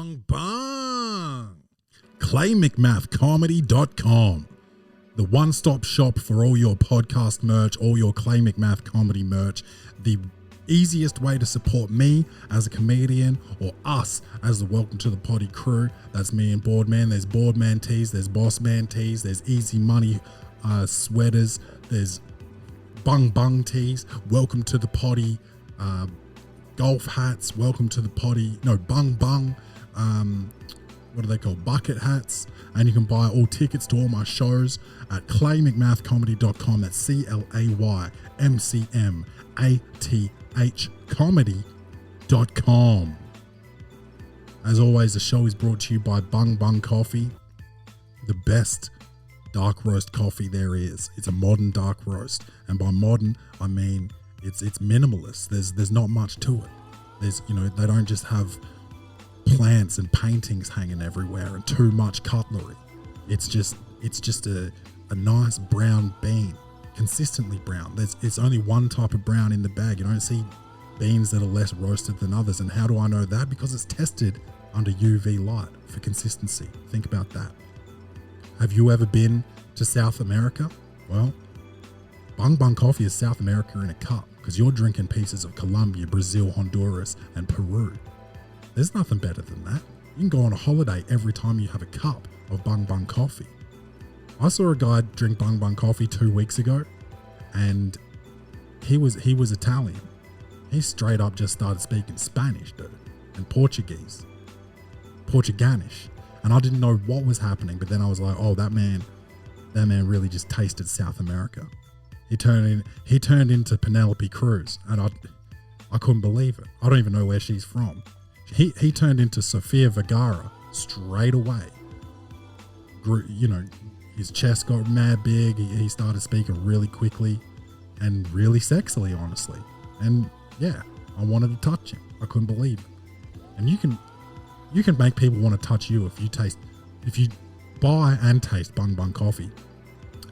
bung, bung. ClayMcMathComedy.com, the one-stop shop for all your podcast merch, all your Clay McMath comedy merch, the easiest way to support me as a comedian or us as the Welcome to the Poddy crew. That's me and Boardman. There's Boardman tees, there's Bossman tees, there's Easy Money sweaters, there's Bung tees, Welcome to the Poddy golf hats, Welcome to the Poddy, Bung, what are they called, bucket hats. And you can buy all tickets to all my shows at ClayMcMathComedy.com. That's ClayMcMath comedy.com. As always, the show is brought to you by Bung Coffee, the best dark roast coffee there is. It's a modern dark roast, and by modern I mean it's minimalist. There's not much to it. They don't just have plants and paintings hanging everywhere and too much cutlery. It's just a nice brown bean, consistently brown. It's only one type of brown in the bag. You don't see beans that are less roasted than others. And how do I know that? Because it's tested under UV light for consistency. Think about that. Have you ever been to South America? Well, Bung Coffee is South America in a cup, because you're drinking pieces of Colombia, Brazil, Honduras, and Peru. There's nothing better than that. You can go on a holiday every time you have a cup of Bung Coffee. I saw a guy drink Bung Coffee 2 weeks ago, and he was Italian. He straight up just started speaking Spanish, dude, and Portuguese. Portuganish. And I didn't know what was happening, but then I was like, oh, that man really just tasted South America. He turned into Penelope Cruz, and I couldn't believe it. I don't even know where she's from. He turned into Sofia Vergara straight away. His chest got mad big. He started speaking really quickly and really sexily, honestly. And yeah, I wanted to touch him. I couldn't believe it. And you can make people want to touch you if you buy and taste Bung Coffee.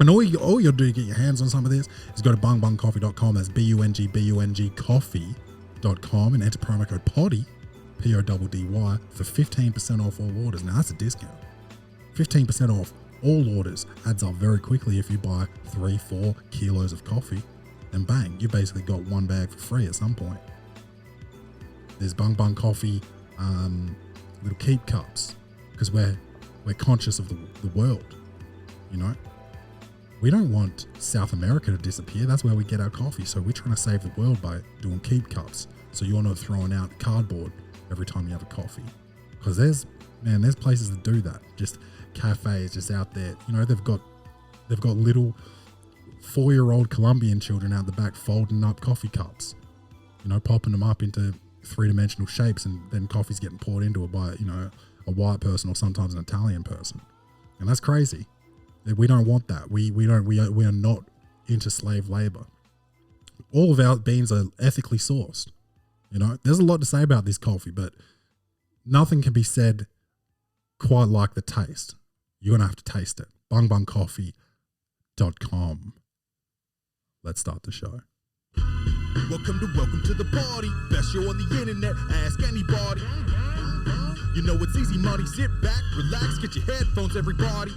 And all you'll do to get your hands on some of this is go to bungcoffee.com. That's BUNG coffee.com and enter promo code PODDY, PODDY, for 15% off all orders. Now that's a discount. 15% off all orders adds up very quickly if you buy 3-4 kilos of coffee. And bang, you basically got one bag for free at some point. There's Bung Coffee little keep cups, because we're conscious of the world. We don't want South America to disappear. That's where we get our coffee. So we're trying to save the world by doing keep cups, so you're not throwing out cardboard every time you have a coffee. Because there's places that do that. Just cafes just out there. They've got little 4-year-old Colombian children out the back folding up coffee cups, popping them up into 3-dimensional shapes, and then coffee's getting poured into it by a white person or sometimes an Italian person. And that's crazy. We don't want that. We are not into slave labor. All of our beans are ethically sourced. There's a lot to say about this coffee, but nothing can be said quite like the taste. You're going to have to taste it. bungcoffee.com. Let's start the show. Welcome to the party. Best show on the internet. Ask anybody. It's easy money. Sit back, relax, get your headphones, everybody.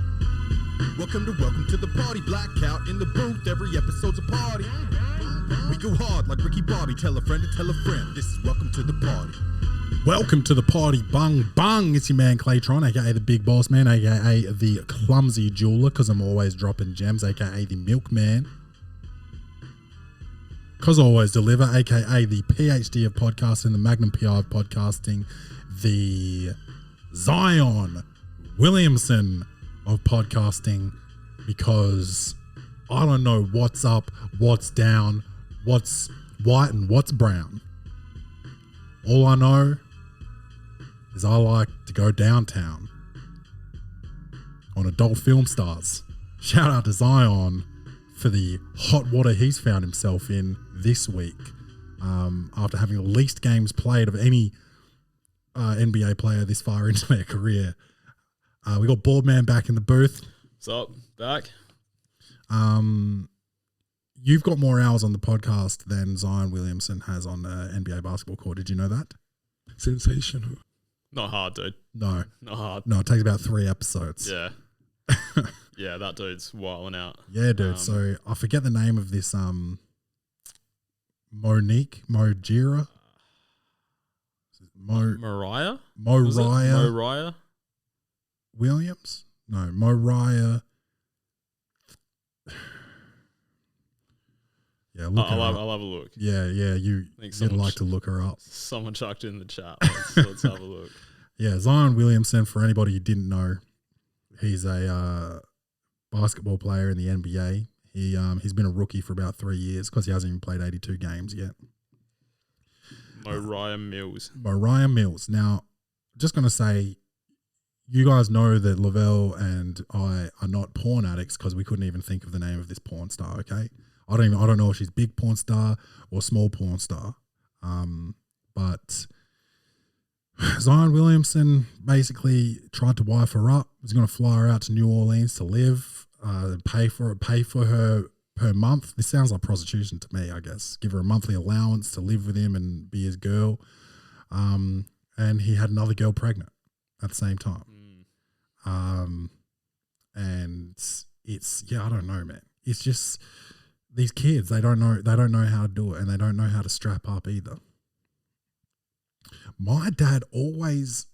Welcome to the party. Blackout in the booth. Every episode's a party. We go hard like Ricky Bobby. Tell a friend to tell a friend. This is Welcome to the Party. Welcome to the party, bung. It's your man Claytron, aka the Big Boss Man, aka the Clumsy Jeweler, because I'm always dropping gems, aka the Milkman, because I always deliver, aka the PhD of podcasting, the Magnum PI of podcasting, the Zion Williamson of podcasting, because I don't know what's up, what's down, what's white and what's brown. All I know is I like to go downtown on adult film stars. Shout out to Zion for the hot water he's found himself in this week, after having the least games played of any NBA player this far into their career. We got Boardman back in the booth. What's up? Back. You've got more hours on the podcast than Zion Williamson has on the NBA basketball court. Did you know that? Sensational. Not hard, dude. No. Not hard. No, it takes about 3 episodes. Yeah. Yeah, that dude's wilding out. Yeah, dude. So I forget the name of this Mojira. Mariah? Moriah Williams? No, Moriah. Yeah, I'll have a look. Yeah, you'd like to look her up. Someone chucked it in the chat. Let's have a look. Yeah, Zion Williamson, for anybody who didn't know, he's a basketball player in the NBA. He's been a rookie for about 3 years because he hasn't even played 82 games yet. Moriah Mills. Now, just going to say, you guys know that Lavelle and I are not porn addicts because we couldn't even think of the name of this porn star, okay? I don't know if she's big porn star or small porn star. But Zion Williamson basically tried to wife her up, was going to fly her out to New Orleans to live, pay for her per month. This sounds like prostitution to me, I guess. Give her a monthly allowance to live with him and be his girl. And he had another girl pregnant at the same time. And it's, I don't know, man. It's just these kids, they don't know how to do it, and they don't know how to strap up either. My dad always,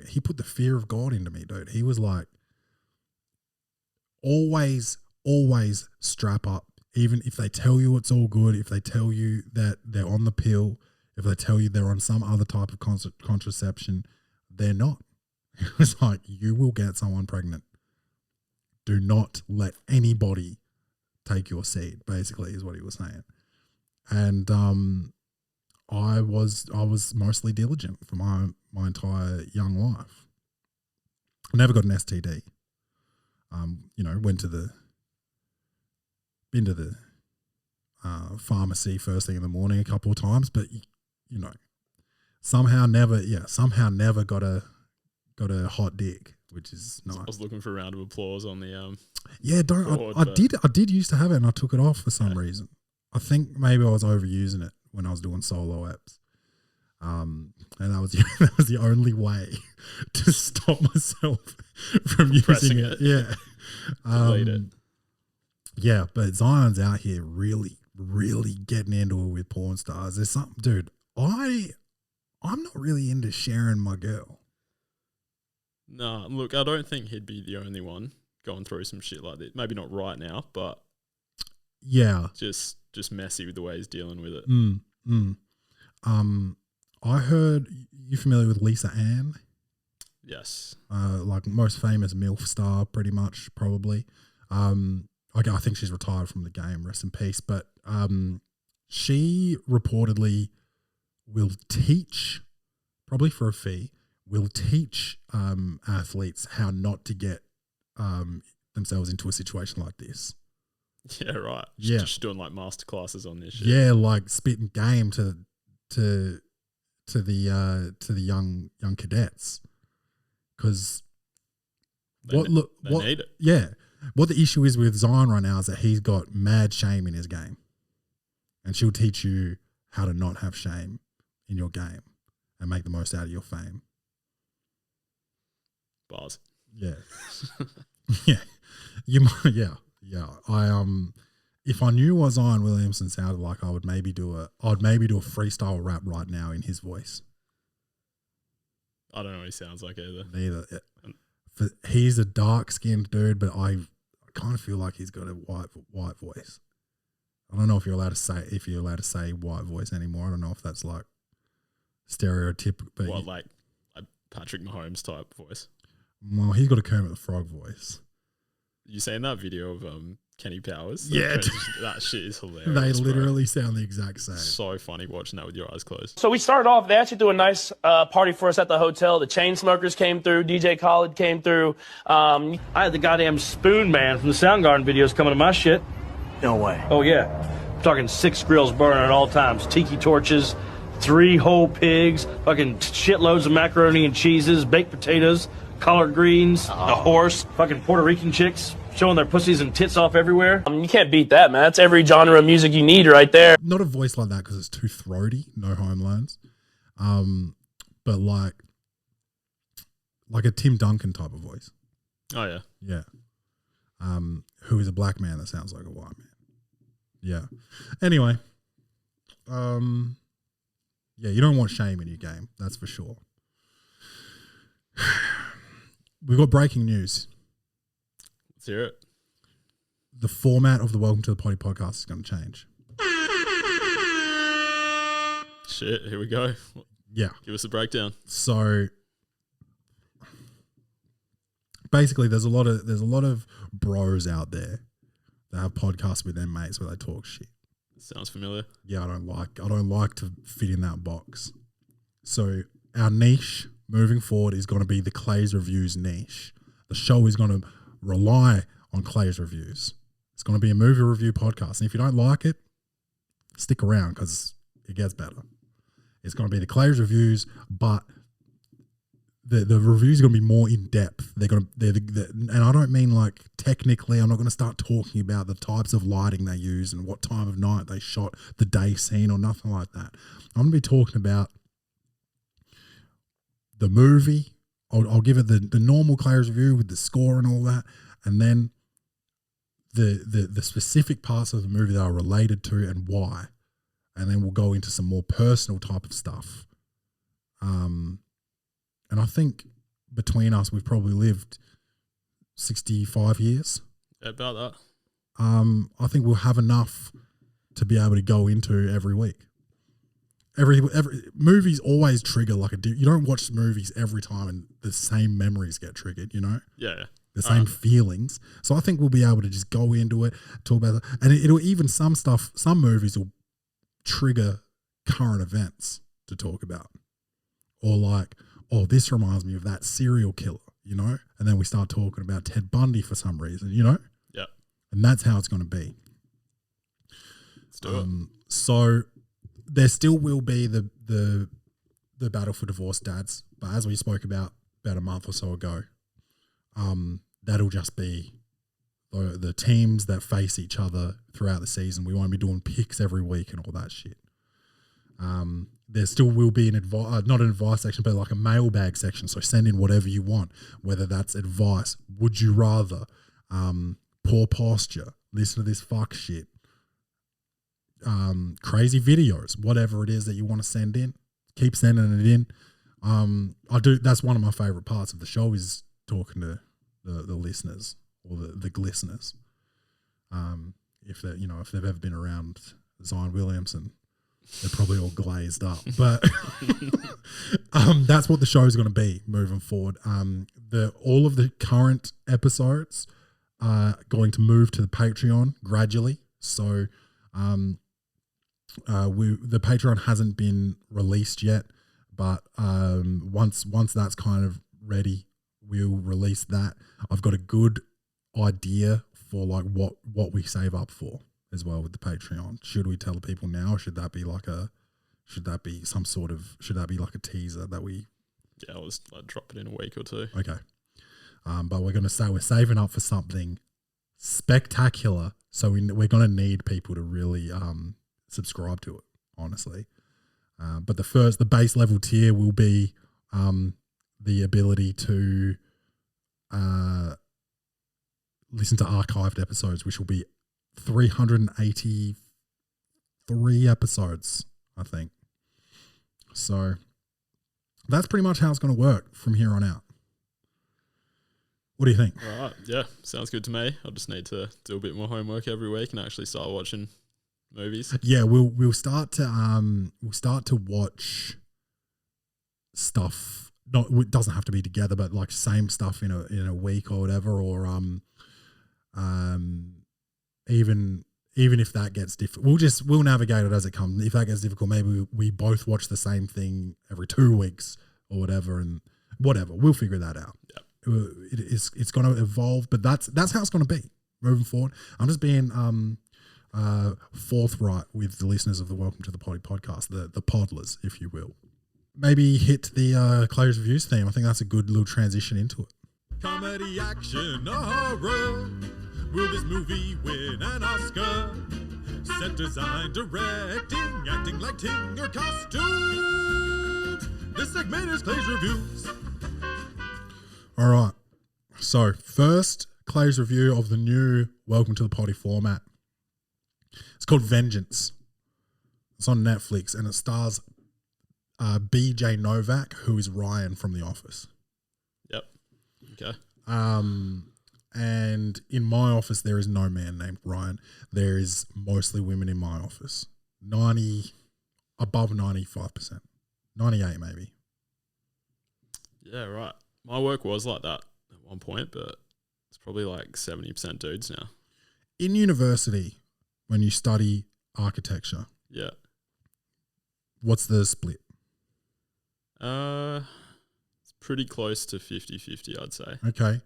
he put the fear of God into me, dude. He was like, always strap up. Even if they tell you it's all good, if they tell you that they're on the pill, if they tell you they're on some other type of contraception, they're not. It was like, you will get someone pregnant. Do not let anybody take your seed, basically, is what he was saying. And I was mostly diligent for my entire young life. I never got an STD. Been to the pharmacy first thing in the morning a couple of times, but somehow never got a hot dick, which is nice. I was looking for a round of applause on the I did used to have it, and I took it off for some reason. I think maybe I was overusing it when I was doing solo apps. And that was the only way to stop myself from using it. Yeah. Delete it. Yeah, but Zion's out here really, really getting into it with porn stars. There's something, dude, I'm not really into sharing my girl. No, look, I don't think he'd be the only one going through some shit like this. Maybe not right now, but yeah, just messy with the way he's dealing with it. I heard, you familiar with Lisa Ann? Yes. Like most famous MILF star, pretty much, probably. I think she's retired from the game, rest in peace. But she reportedly will teach, probably for a fee, will teach athletes how not to get themselves into a situation like this. Yeah, right. Yeah. Just doing like master classes on this shit. Yeah, like spitting game to the young cadets, because they need it. Yeah, what the issue is with Zion right now is that he's got mad shame in his game, and she'll teach you how to not have shame in your game and make the most out of your fame. Bars. Yeah, yeah, you might. Yeah. If I knew what Zion Williamson sounded like, I'd maybe do a freestyle rap right now in his voice. I don't know what he sounds like either. Neither. He's a dark-skinned dude, but I kind of feel like he's got a white voice. I don't know if you're allowed to say white voice anymore. I don't know if that's like stereotypical. But what, like Patrick Mahomes type voice? Well, he's got a Kermit the Frog voice. You seen that video of Kenny Powers? Yeah. That shit is hilarious. They literally sound the exact same. So funny watching that with your eyes closed. So we started off, they actually threw a nice party for us at the hotel. The Chainsmokers came through, DJ Khaled came through. I had the goddamn Spoon Man from the Soundgarden videos coming to my shit. No way. Oh, yeah. I'm talking 6 grills burning at all times. Tiki torches, 3 whole pigs, fucking shitloads of macaroni and cheeses, baked potatoes, collard greens, a horse, fucking Puerto Rican chicks showing their pussies and tits off everywhere. You can't beat that, man. That's every genre of music you need right there. Not a voice like that because it's too throaty. No home loans. But like, like a Tim Duncan type of voice. Oh yeah. Yeah. Who is a black man that sounds like a white man. Yeah. Anyway. Yeah, you don't want shame in your game, that's for sure. We've got breaking news. Let's hear it. The format of the Welcome to the Poddy podcast is going to change. Shit, here we go. Yeah. Give us a breakdown. So basically there's a lot of bros out there that have podcasts with their mates where they talk shit. Sounds familiar. Yeah, I don't like to fit in that box. So our niche moving forward is going to be the Clay's Reviews niche. The show is going to rely on Clay's Reviews. It's going to be a movie review podcast. And if you don't like it, stick around because it gets better. It's going to be the Clay's Reviews, but the reviews are going to be more in depth. And I don't mean like technically. I'm not going to start talking about the types of lighting they use and what time of night they shot the day scene or nothing like that. I'm going to be talking about the movie. I'll give it the normal Clay's review with the score and all that, and then the specific parts of the movie that are related to and why, and then we'll go into some more personal type of stuff. And I think between us, we've probably lived 65 years. Yeah, about that. I think we'll have enough to be able to go into every week. Every movies always trigger like you don't watch movies every time and the same memories get triggered, you know? Yeah. The same feelings. So I think we'll be able to just go into it, talk about it. And it'll even some movies will trigger current events to talk about. Or like, oh, this reminds me of that serial killer, you know? And then we start talking about Ted Bundy for some reason, you know? Yeah. And that's how it's going to be. Let's do it. So there still will be the battle for divorced dads, but as we spoke about a month or so ago, that'll just be the teams that face each other throughout the season. We won't be doing picks every week and all that shit. There still will be not an advice section, but like a mailbag section. So send in whatever you want, whether that's advice, would you rather, poor posture, listen to this fuck shit, crazy videos, whatever it is that you want to send in, keep sending it in. That's one of my favorite parts of the show is talking to the listeners or the glisteners. If they've ever been around Zion Williamson, they're probably all glazed up, but that's what the show is going to be moving forward. All of the current episodes are going to move to the Patreon gradually. So, the Patreon hasn't been released yet, but once that's kind of ready, we'll release that. I've got a good idea for like what we save up for as well with the Patreon. Should we tell the people now, or should that be like a teaser that we? Yeah, I'll just drop it in a week or two. Okay. But we're going to say we're saving up for something spectacular. So we're going to need people to really subscribe to it, honestly. But the base level tier will be the ability to listen to archived episodes, which will be 383 episodes, I think. So that's pretty much how it's going to work from here on out. What do you think? All right. Yeah, sounds good to me. I'll just need to do a bit more homework every week and actually start watching movies. Yeah, we'll start to watch stuff. It doesn't have to be together, but like same stuff in a week or whatever, or even if that gets difficult, we'll navigate it as it comes. If that gets difficult, maybe we both watch the same thing every 2 weeks or whatever, and whatever. We'll figure that out. Yeah. It's going to evolve, but that's how it's going to be moving forward. I'm just being forthright with the listeners of the Welcome to the Poddy podcast, the podlers, if you will. Maybe hit the Clay's Reviews theme. I think that's a good little transition into it. Comedy, action, or horror. Will this movie win an Oscar? Set design, directing, acting, lighting, or costumes? This segment is Clay's Reviews. All right. So first, Clay's review of the new Welcome to the Poddy format. It's called Vengeance. It's on Netflix and it stars BJ Novak, who is Ryan from The Office. Yep. Okay. And in my office, there is no man named Ryan. There is mostly women in my office. Above 95%. 98 maybe. Yeah, right. My work was like that at one point, but it's probably like 70% dudes now. In university, when you study architecture, Yeah. what's the split? It's pretty close to 50-50, I'd say. Okay.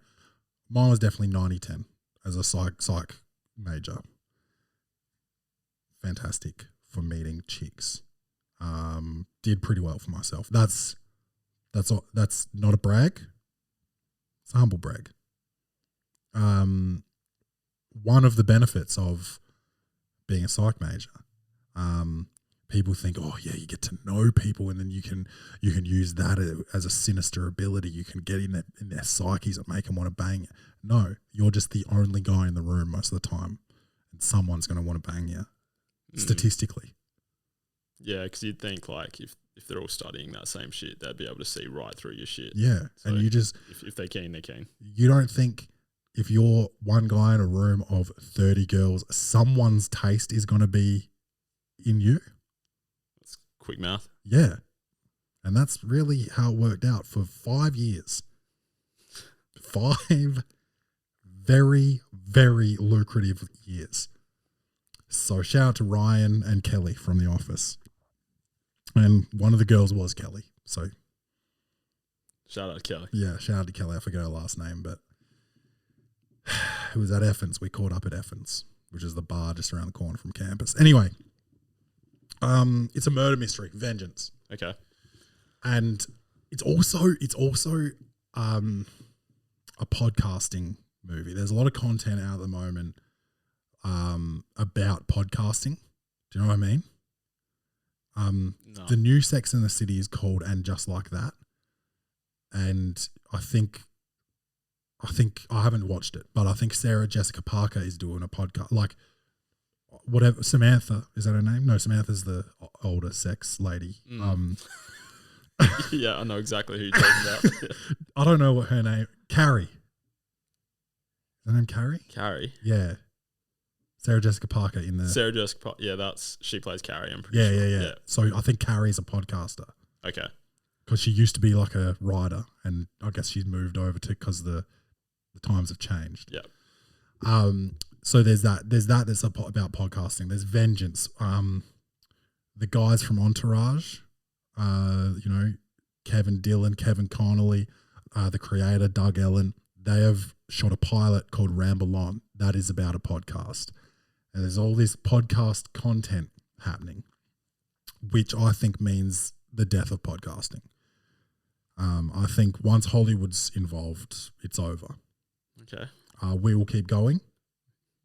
Mine was definitely 90-10 as a psych major. Fantastic for meeting chicks. Did pretty well for myself. That's not a brag. It's a humble brag. One of the benefits of being a psych major, people think, oh yeah, you get to know people, and then you can use that as a sinister ability. You can get in their psyches and make them want to bang you. No, you're just the only guy in the room most of the time, and someone's going to want to bang you, statistically. Yeah, because you'd think like if they're all studying that same shit, they'd be able to see right through your shit. Yeah, So and you just if they're keen, they're keen. You don't think if you're one guy in a room of 30 girls, someone's taste is going to be in you? That's quick math. Yeah. And that's really how it worked out for 5 years. 5 very, very lucrative years. So shout out to Ryan and Kelly from The Office. And one of the girls was Kelly. So Shout out to Kelly. yeah, shout out to Kelly. I forget her last name, but it was at Effens. We caught up at Effens, which is the bar just around the corner from campus. Anyway, it's a murder mystery, Vengeance. Okay. And it's also a podcasting movie. There's a lot of content out at the moment about podcasting. Do you know what I mean? No. The new Sex and the City is called And Just Like That. And I think I haven't watched it, but I think Sarah Jessica Parker is doing a podcast. Like, whatever, Samantha, is that her name? No, Samantha's the older sex lady. Yeah, I know exactly who you're talking about. I don't know what her name. Carrie. Is her name Carrie? Carrie. Yeah. Sarah Jessica Parker in the. Sarah Jessica Parker. Yeah, she plays Carrie, I'm pretty Yeah, sure. yeah. So I think Carrie's a podcaster Okay. because she used to be like a writer, and I guess she's moved over to because the times have changed. Yeah. So there's that. There's about podcasting. There's Vengeance. The guys from Entourage, Kevin Dillon, Kevin Connolly, the creator Doug Ellen, they have shot a pilot called Ramble On that is about a podcast, and there's all this podcast content happening, which I think means the death of podcasting. I think once Hollywood's involved, it's over. Okay. We will keep going.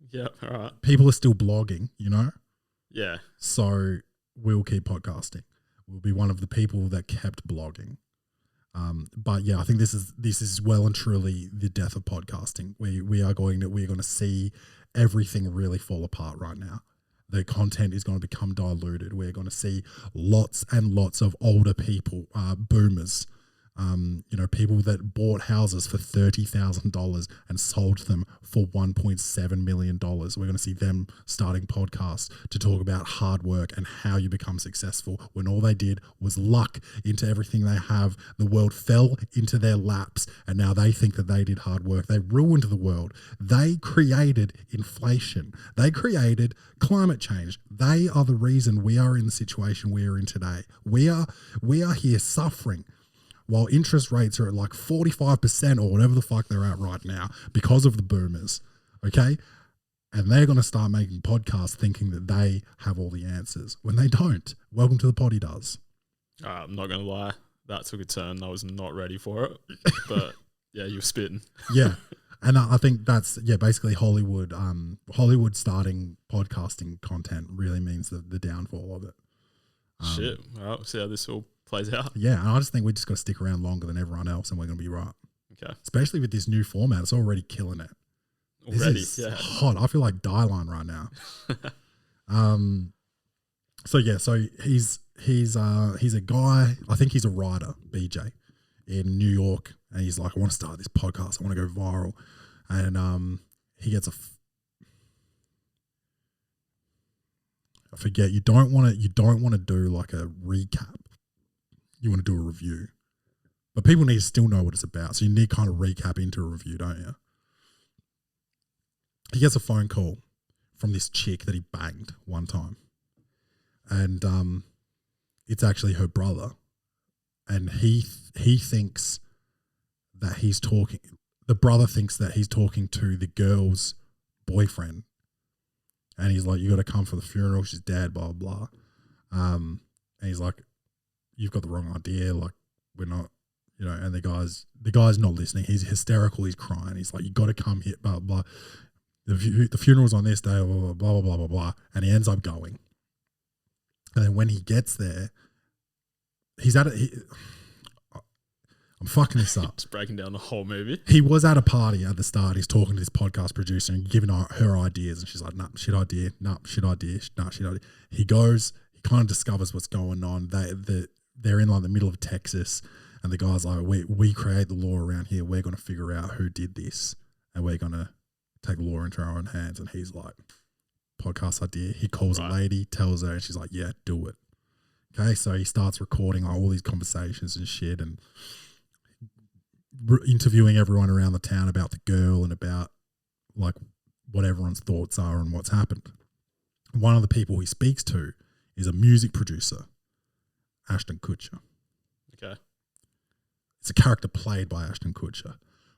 Yeah. All right. People are still blogging, Yeah. so we'll keep podcasting. We'll be one of the people that kept blogging. But yeah, I think this is well and truly the death of podcasting. We're going to see everything really fall apart right now. The content is going to become diluted. We're going to see lots and lots of older people, boomers, people that bought houses for $30,000 and sold them for $1.7 million. We're going to see them starting podcasts to talk about hard work and how you become successful when all they did was luck into everything they have. The world fell into their laps and now they think that they did hard work. They ruined the world. They created inflation. They created climate change. They are the reason we are in the situation we are in today. We are here suffering while interest rates are at like 45% or whatever the fuck they're at right now because of the boomers, okay? And they're going to start making podcasts thinking that they have all the answers when they don't. Welcome to the Poddy does. I'm not going to lie. That took a turn. I was not ready for it. But yeah, you were spitting. Yeah. And I think that's, basically Hollywood starting podcasting content really means the downfall of it. Shit. All right, we'll see how this all plays out. Yeah, and I just think we just got to stick around longer than everyone else and we're going to be right. Okay. Especially with this new format, it's already killing it. Already, This is yeah. hot. I feel like Dylan right now. So he's a guy. I think he's a writer, BJ, in New York, and he's like, I want to start this podcast. I want to go viral, and he gets I forget. You don't want to do like a recap. You want to do a review, but people need to still know what it's about. So you need to kind of recap into a review, don't you? He gets a phone call from this chick that he banged one time, and it's actually her brother, and he thinks that he's talking. The brother thinks that he's talking to the girl's boyfriend, and he's like, "You got to come for the funeral. She's dead." Blah blah. And he's like, "You've got the wrong idea. Like, we're not." You know, and the guy's not listening. He's hysterical. He's crying. He's like, "You got to come here." Blah blah. The funeral's on this day. Blah blah blah blah blah blah. And he ends up going. And then when he gets there, he's at it. I'm fucking this up. Just breaking down the whole movie. He was at a party at the start. He's talking to this podcast producer and giving her ideas, and she's like, "Nah, shit idea. Nah, shit idea. Nah, shit idea." He goes. He kind of discovers what's going on. They're in like the middle of Texas. And the guy's like, we create the law around here. We're going to figure out who did this. And we're going to take the law into our own hands. And he's like, podcast idea. He calls a lady, tells her, and she's like, yeah, do it. Okay, so he starts recording all these conversations and shit and interviewing everyone around the town about the girl and about like what everyone's thoughts are and what's happened. One of the people he speaks to is a music producer, Ashton Kutcher. Okay. It's a character played by Ashton Kutcher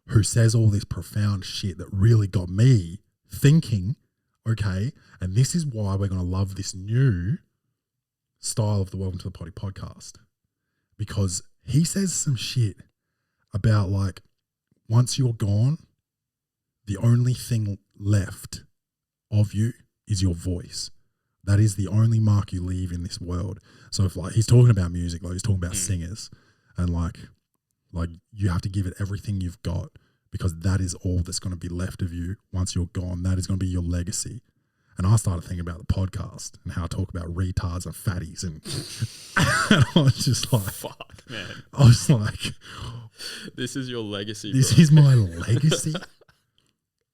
who says all this profound shit that really got me thinking, okay, and this is why we're going to love this new style of the Welcome to the Poddy podcast, because he says some shit about like, once you're gone, the only thing left of you is your voice. That is the only mark you leave in this world. So if like he's talking about music, like he's talking about singers, and like you have to give it everything you've got, because that is all that's going to be left of you once you're gone. That is going to be your legacy. And I started thinking about the podcast and how I talk about retards and fatties, and I was just like, fuck, man. I was like, this is your legacy. This bro. is my legacy.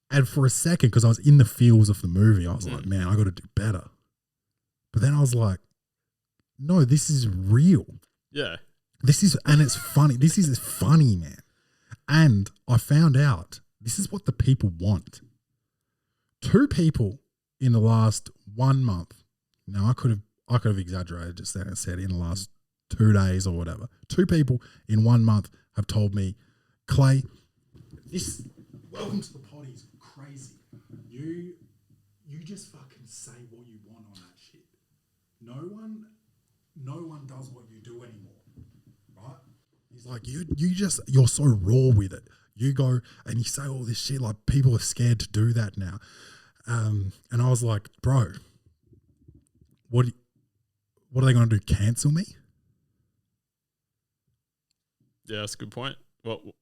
And for a second, because I was in the feels of the movie, I was like, man, I got to do better. But then I was like, no, this is real. Yeah. And it's funny. This is funny, man. And I found out this is what the people want. 2 people in the last 1 month. Now I could have exaggerated just then and said in the last 2 days or whatever. 2 people in 1 month have told me, Clay, this Welcome to the Poddy is crazy. You just fucking say what you want on that shit. No one does what you do anymore. Right? He's like, you're so raw with it. You go and you say all this shit, like people are scared to do that now. And I was like, bro, what are they going to do? Cancel me? Yeah, that's a good point.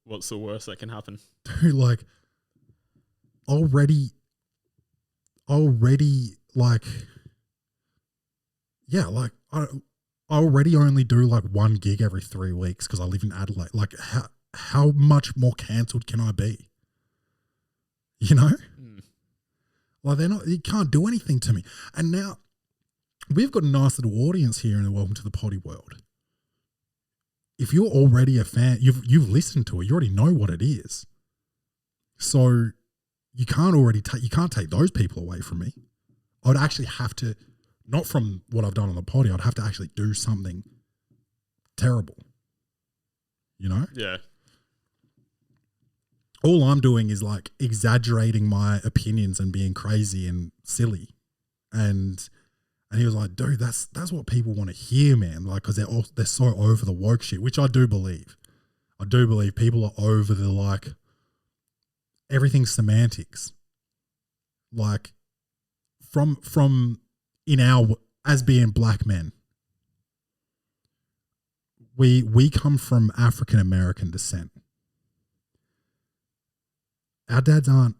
What's the worst that can happen? Dude, like already like, yeah, like I already only do like 1 gig every 3 weeks because I live in Adelaide. Like how much more cancelled can I be? You know? Like you can't do anything to me. And now we've got a nice little audience here in the Welcome to the Poddy world. If you're already a fan, you've listened to it, you already know what it is. So you can't take those people away from me. I would actually have to, not from what I've done on the Poddy, I'd have to actually do something terrible. You know? Yeah. All I'm doing is like exaggerating my opinions and being crazy and silly. And he was like, dude, that's what people want to hear, man. Like, because they're so over the woke shit, which I do believe. I do believe people are over the like, everything's semantics. Like from in our, as being black men, we come from African American descent. our dads aren't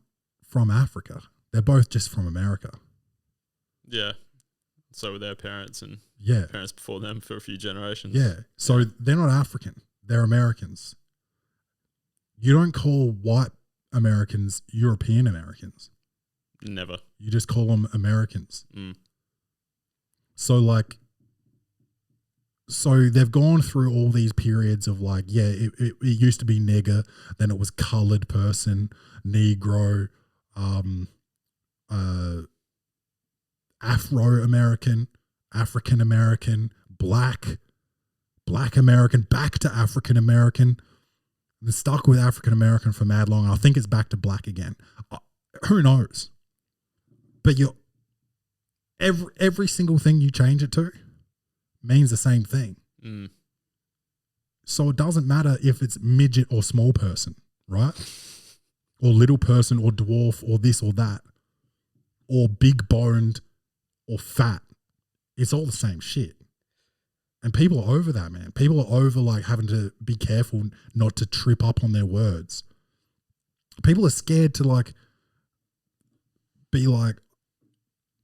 from Africa. They're both just from America. Yeah. So were their parents and Yeah. parents before them for a few generations. Yeah. So they're not African. They're Americans. You don't call white Americans European Americans. Never. You just call them Americans. Mm. So they've gone through all these periods of like, yeah, it used to be nigger, then it was colored person, Negro, Afro-American, African-American, Black American, back to African-American. They're stuck with African-American for mad long. I think it's back to black again. Who knows? But every single thing you change it to means the same thing. Mm. So it doesn't matter if it's midget or small person, right? Or little person or dwarf or this or that. Or big boned or fat. It's all the same shit. And people are over that, man. People are over like having to be careful not to trip up on their words. People are scared to like be like,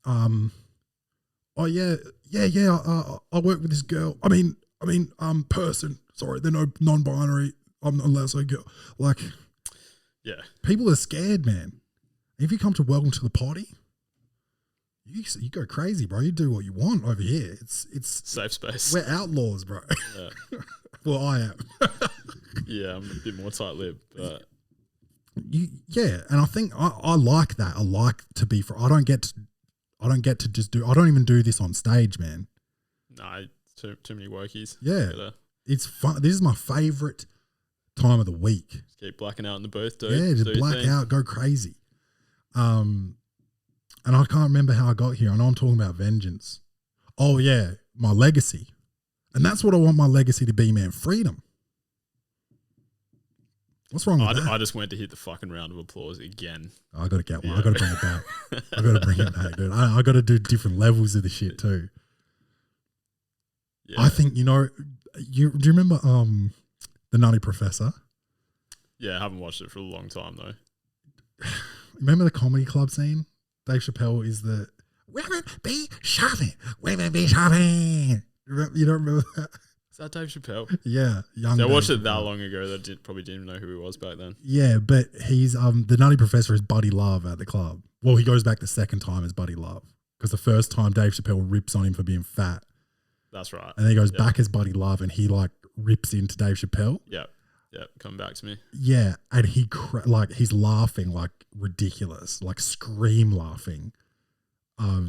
oh yeah, I work with this girl. I mean, person. Sorry, they're no non-binary. I'm not allowed to say girl. Like, yeah, people are scared, man. If you come to Welcome to the Poddy, you go crazy, bro. You do what you want over here. It's safe space. We're outlaws, bro. Yeah. Well, I am. Yeah, I'm a bit more tight-lipped, but yeah, and I think I like that. I like to be I don't get to just do. I don't even do this on stage, man. no, too many wokies. Yeah, it's fun. This is my favorite time of the week. Just keep blacking out in the booth, dude. Yeah, just black out, go crazy. And I can't remember how I got here. I know I'm talking about vengeance. Oh yeah, my legacy, and that's what I want my legacy to be, man. Freedom. What's wrong with that? I just went to hit the fucking round of applause again. I got to get one. Yeah. I got to bring it back. I got to bring it back, dude. I got to do different levels of the shit too. Yeah. I think, do you remember The Nutty Professor? Yeah, I haven't watched it for a long time though. Remember the comedy club scene? Dave Chappelle is the women be shopping. You don't remember that? Is that Dave Chappelle? Yeah, young. So I watched it that long ago that probably didn't even know who he was back then. Yeah, but he's the Nutty Professor is Buddy Love at the club. Well, he goes back the second time as Buddy Love because the first time Dave Chappelle rips on him for being fat. That's right. And then he goes back as Buddy Love and he like rips into Dave Chappelle. Yeah, come back to me. Yeah, and he's laughing like ridiculous, like scream laughing,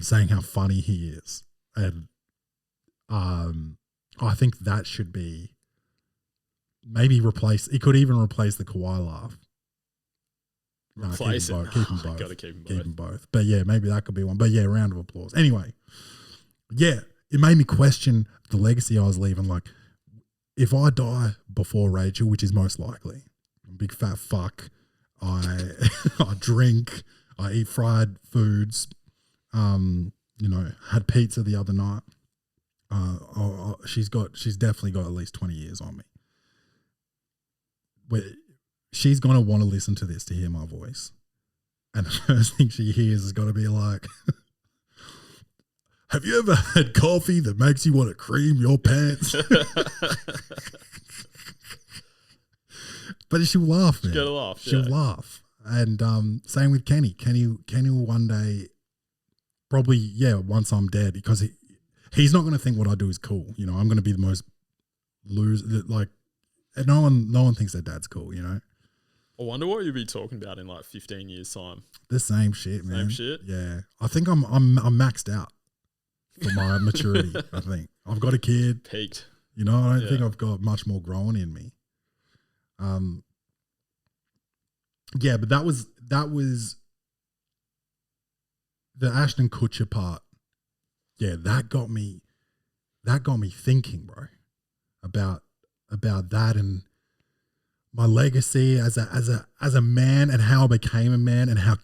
saying how funny he is, and I think that should be maybe replace. It could even replace the Kawhi laugh. No, replace it. Keep them both. Got to keep them both. But yeah, maybe that could be one. But yeah, round of applause. Anyway, yeah, it made me question the legacy I was leaving. Like, if I die before Rachel, which is most likely, I'm a big fat fuck. I drink. I eat fried foods. Had pizza the other night. She's definitely got at least 20 years on me. But she's gonna want to listen to this to hear my voice, and the first thing she hears is gonna be like, "Have you ever had coffee that makes you want to cream your pants?" But she'll laugh, man. She'll laugh. She'll laugh, and same with Kenny. Kenny will one day, probably once I'm dead, because he's not going to think what I do is cool. I'm going to be the most loser. Like, no one thinks their dad's cool. I wonder what you'll be talking about in like 15 years' time. The same shit, man. Same shit. Yeah, I think I'm maxed out for my maturity. I think I've got a kid. Peaked. I don't think I've got much more growing in me. Yeah, but that was the Ashton Kutcher part. Yeah, that got me thinking, bro, about that and my legacy as a man and how I became a man and how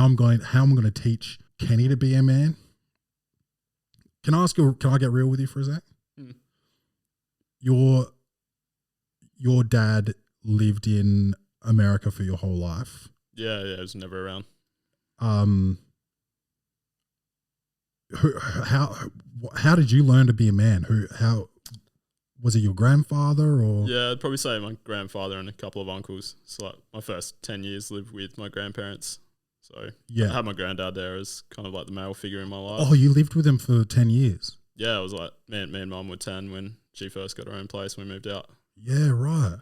I'm going to teach Kenny to be a man. Can I get real with you for a sec? Mm. Your dad lived in America for your whole life. Yeah, it was never around. How did you learn to be a man? How was it your grandfather or? Yeah, I'd probably say my grandfather and a couple of uncles. So like my first 10 years lived with my grandparents. So Yeah. I had my granddad there as kind of like the male figure in my life. Oh, you lived with him for 10 years? Yeah, it was like me and mum were 10 when she first got her own place and we moved out. Yeah, right.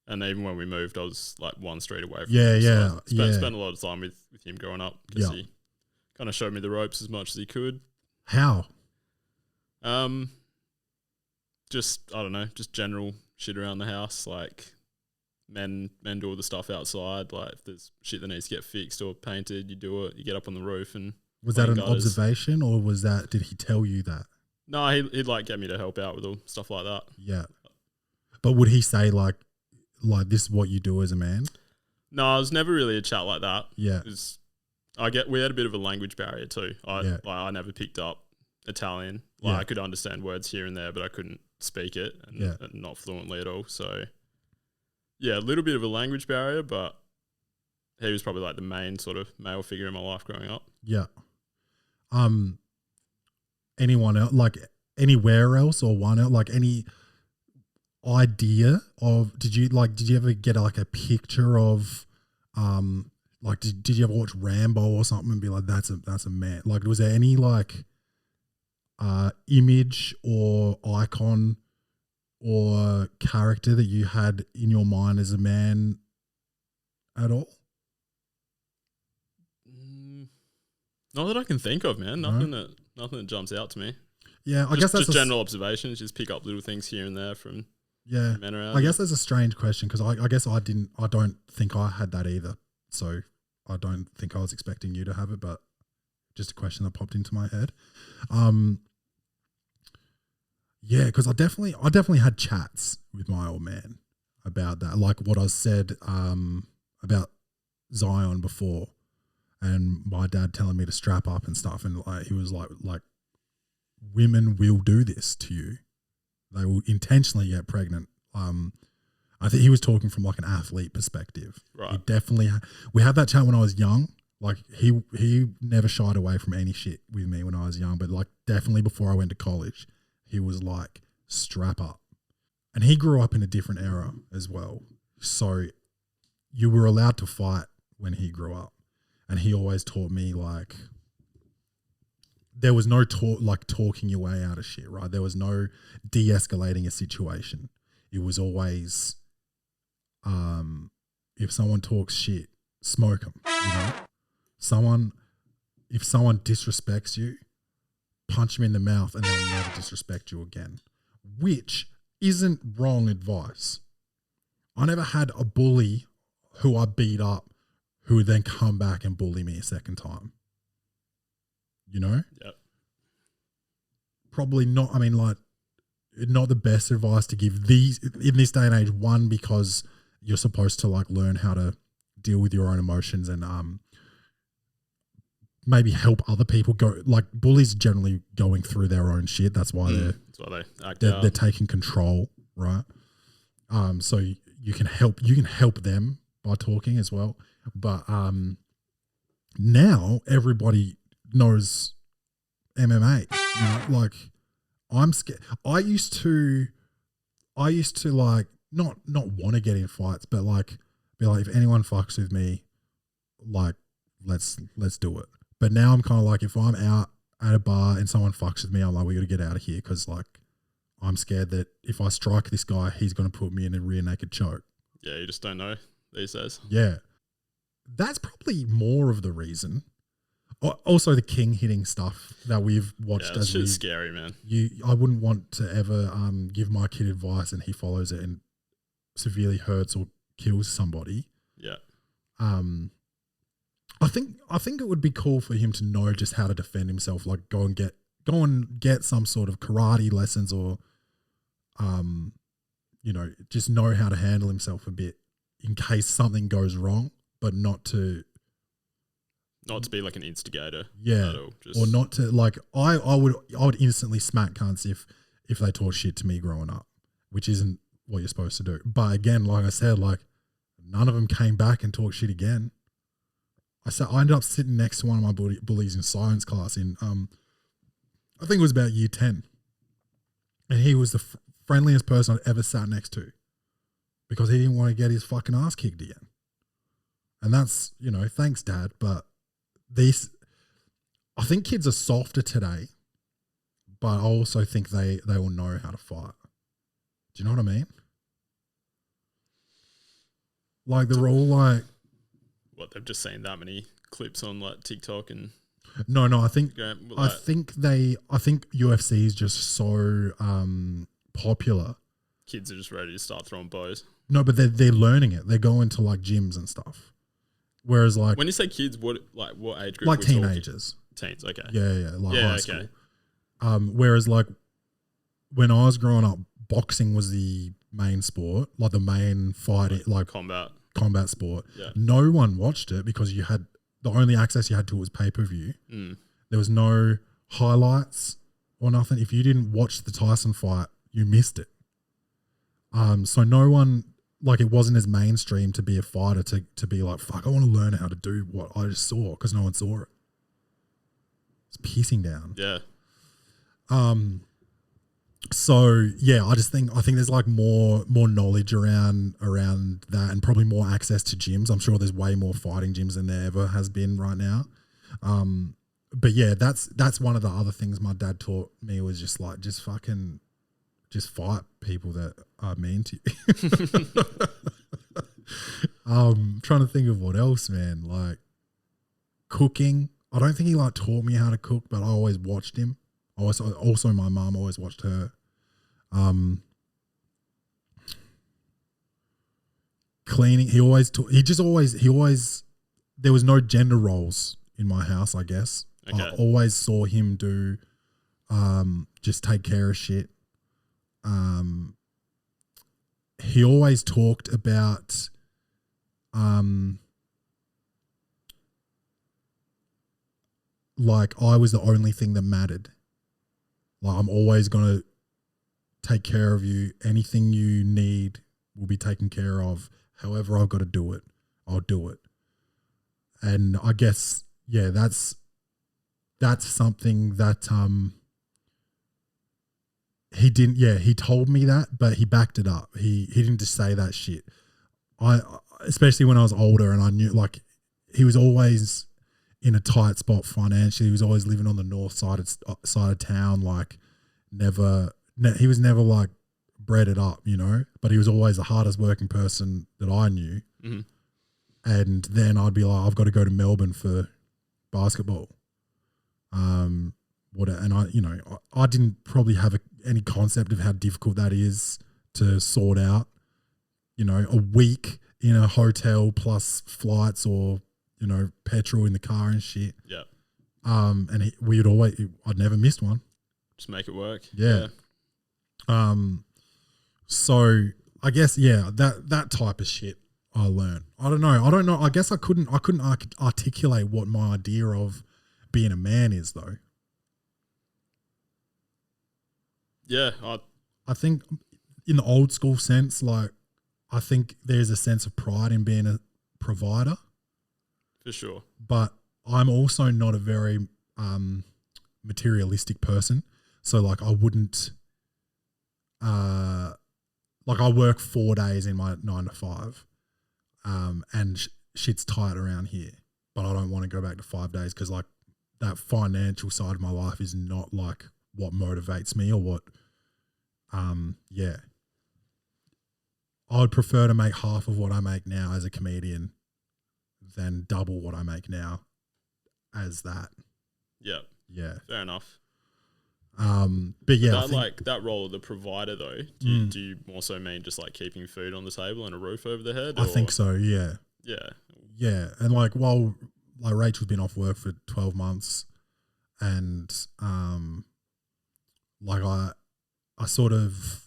And even when we moved, I was like one street away from Yeah, him. yeah, So yeah. spent a lot of time with him growing up because Yeah. he kind of showed me the ropes as much as he could. How? Just, I don't know, just general shit around the house. Like men do all the stuff outside. Like if there's shit that needs to get fixed or painted, you do it. You get up on the roof and Was that clean an gutters. observation or did he tell you that? No, he'd like get me to help out with all stuff like that. Yeah. But would he say like this is what you do as a man? No, it was never really a chat like that. Yeah. We had a bit of a language barrier too. I never picked up Italian. Like Yeah. I could understand words here and there, but I couldn't speak it and not fluently at all. So yeah, a little bit of a language barrier, but he was probably like the main sort of male figure in my life growing up. Yeah. Anyone else, like anywhere else or one else, like any idea of, did you ever get like a picture of, like, did you ever watch Rambo or something and be like, that's a man? Like, was there any like, image or icon or character that you had in your mind as a man at all? Not that I can think of, man. Nothing that jumps out to me. Yeah, I guess that's just general observations. Just pick up little things here and there from men around. I guess that's a strange question because I guess I don't think I had that either. So I don't think I was expecting you to have it, but just a question that popped into my head. Yeah, because I definitely had chats with my old man about that, like what I said about Zion before, and my dad telling me to strap up and stuff, and like he was like women will do this to you. They will intentionally get pregnant. I think he was talking from like an athlete perspective. Right. He definitely we had that chat when I was young. Like he never shied away from any shit with me when I was young, but like definitely before I went to college, he was like, strap up. And he grew up in a different era as well. So you were allowed to fight when he grew up. And he always taught me like, there was no talking your way out of shit, right? There was no de-escalating a situation. It was always, if someone talks shit, smoke them, you know? If someone disrespects you, punch them in the mouth and they'll never disrespect you again, which isn't wrong advice. I never had a bully who I beat up who would then come back and bully me a second time. You know? Yep. Probably not, I mean, like, not the best advice to give in this day and age, one, because you're supposed to like learn how to deal with your own emotions and maybe help other people go, like bullies generally going through their own shit. That's why they act out. they're taking control, right? So you can help them by talking as well. But now everybody knows MMA. You know? Like I'm scared. I used to like not want to get in fights, but like be like, if anyone fucks with me, like let's do it. But now I'm kind of like, if I'm out at a bar and someone fucks with me, I'm like, we got to get out of here because like I'm scared that if I strike this guy, he's going to put me in a rear naked choke. Yeah, you just don't know these days. Yeah. That's probably more of the reason. Also the king hitting stuff that we've watched. Yeah, that shit's scary, man. I wouldn't want to ever give my kid advice and he follows it and severely hurts or kills somebody. Yeah. I think it would be cool for him to know just how to defend himself, like go and get some sort of karate lessons or just know how to handle himself a bit in case something goes wrong, but not to be like an instigator. Yeah. At all, or not to like I would instantly smack cunts if they talk shit to me growing up, which isn't what you're supposed to do. But again, like I said, like None of them came back and talked shit again. I ended up sitting next to one of my bullies in science class in, I think it was about year 10. And he was the friendliest person I'd ever sat next to because he didn't want to get his fucking ass kicked again. And that's, you know, thanks, Dad. But I think kids are softer today, but I also think they will know how to fight. Do you know what I mean? Like they're all like, what, they've just seen that many clips on like TikTok and no, I think like, I think UFC is just so popular. Kids are just ready to start throwing bows. No, but they're learning it. They go into like gyms and stuff. Whereas like when you say kids, what age group? Like teenagers. Teens, okay. Yeah, like yeah, high school. Whereas like when I was growing up, boxing was the main sport, like the main fighting, like combat sport. Yeah. No one watched it because you had the only access you had to it was pay-per-view. There was no highlights or nothing. If you didn't watch the Tyson fight, you missed it. So no one, like it wasn't as mainstream to be a fighter to be like, fuck, I want to learn how to do what I just saw because no one saw it. It's pissing down. Yeah. So yeah, I think there's like more knowledge around that and probably more access to gyms. I'm sure there's way more fighting gyms than there ever has been right now. But yeah, that's one of the other things my dad taught me was just like, just fight people that are mean to you. Trying to think of what else, man. Like cooking. I don't think he like taught me how to cook, but I always watched him. Also my mum always watched her. Cleaning. He always there was no gender roles in my house, I guess. Okay. I always saw him do, just take care of shit. He always talked about, like I was the only thing that mattered. Like I'm always going to take care of you. Anything you need will be taken care of. However I've got to do it, I'll do it. And I guess, yeah, that's something that he told me that, but he backed it up. He didn't just say that shit. Especially when I was older and I knew like he was always in a tight spot financially. He was always living on the north side of town, like he was never like breaded up, you know, but he was always the hardest working person that I knew. Mm-hmm. And then I'd be like, I've got to go to Melbourne for basketball. And I didn't probably have any concept of how difficult that is to sort out, you know, a week in a hotel plus flights or, you know, petrol in the car and shit. Yeah. And I'd never missed one. Just make it work. Yeah. So I guess, yeah, that type of shit I learned. I don't know. I guess I couldn't articulate what my idea of being a man is though. Yeah. I think in the old school sense, like I think there's a sense of pride in being a provider. For sure. But I'm also not a very materialistic person. So like I wouldn't like I work 4 days in my 9 to 5 and shit's tight around here. But I don't want to go back to 5 days because like that financial side of my life is not like what motivates me or what I would prefer to make half of what I make now as a comedian than double what I make now as that. Yeah. Yeah. Fair enough. But yeah, that role of the provider though, do you more so mean just like keeping food on the table and a roof over the head? I think so. Yeah. Yeah. Yeah. And like, while like Rachel's been off work for 12 months and, like I sort of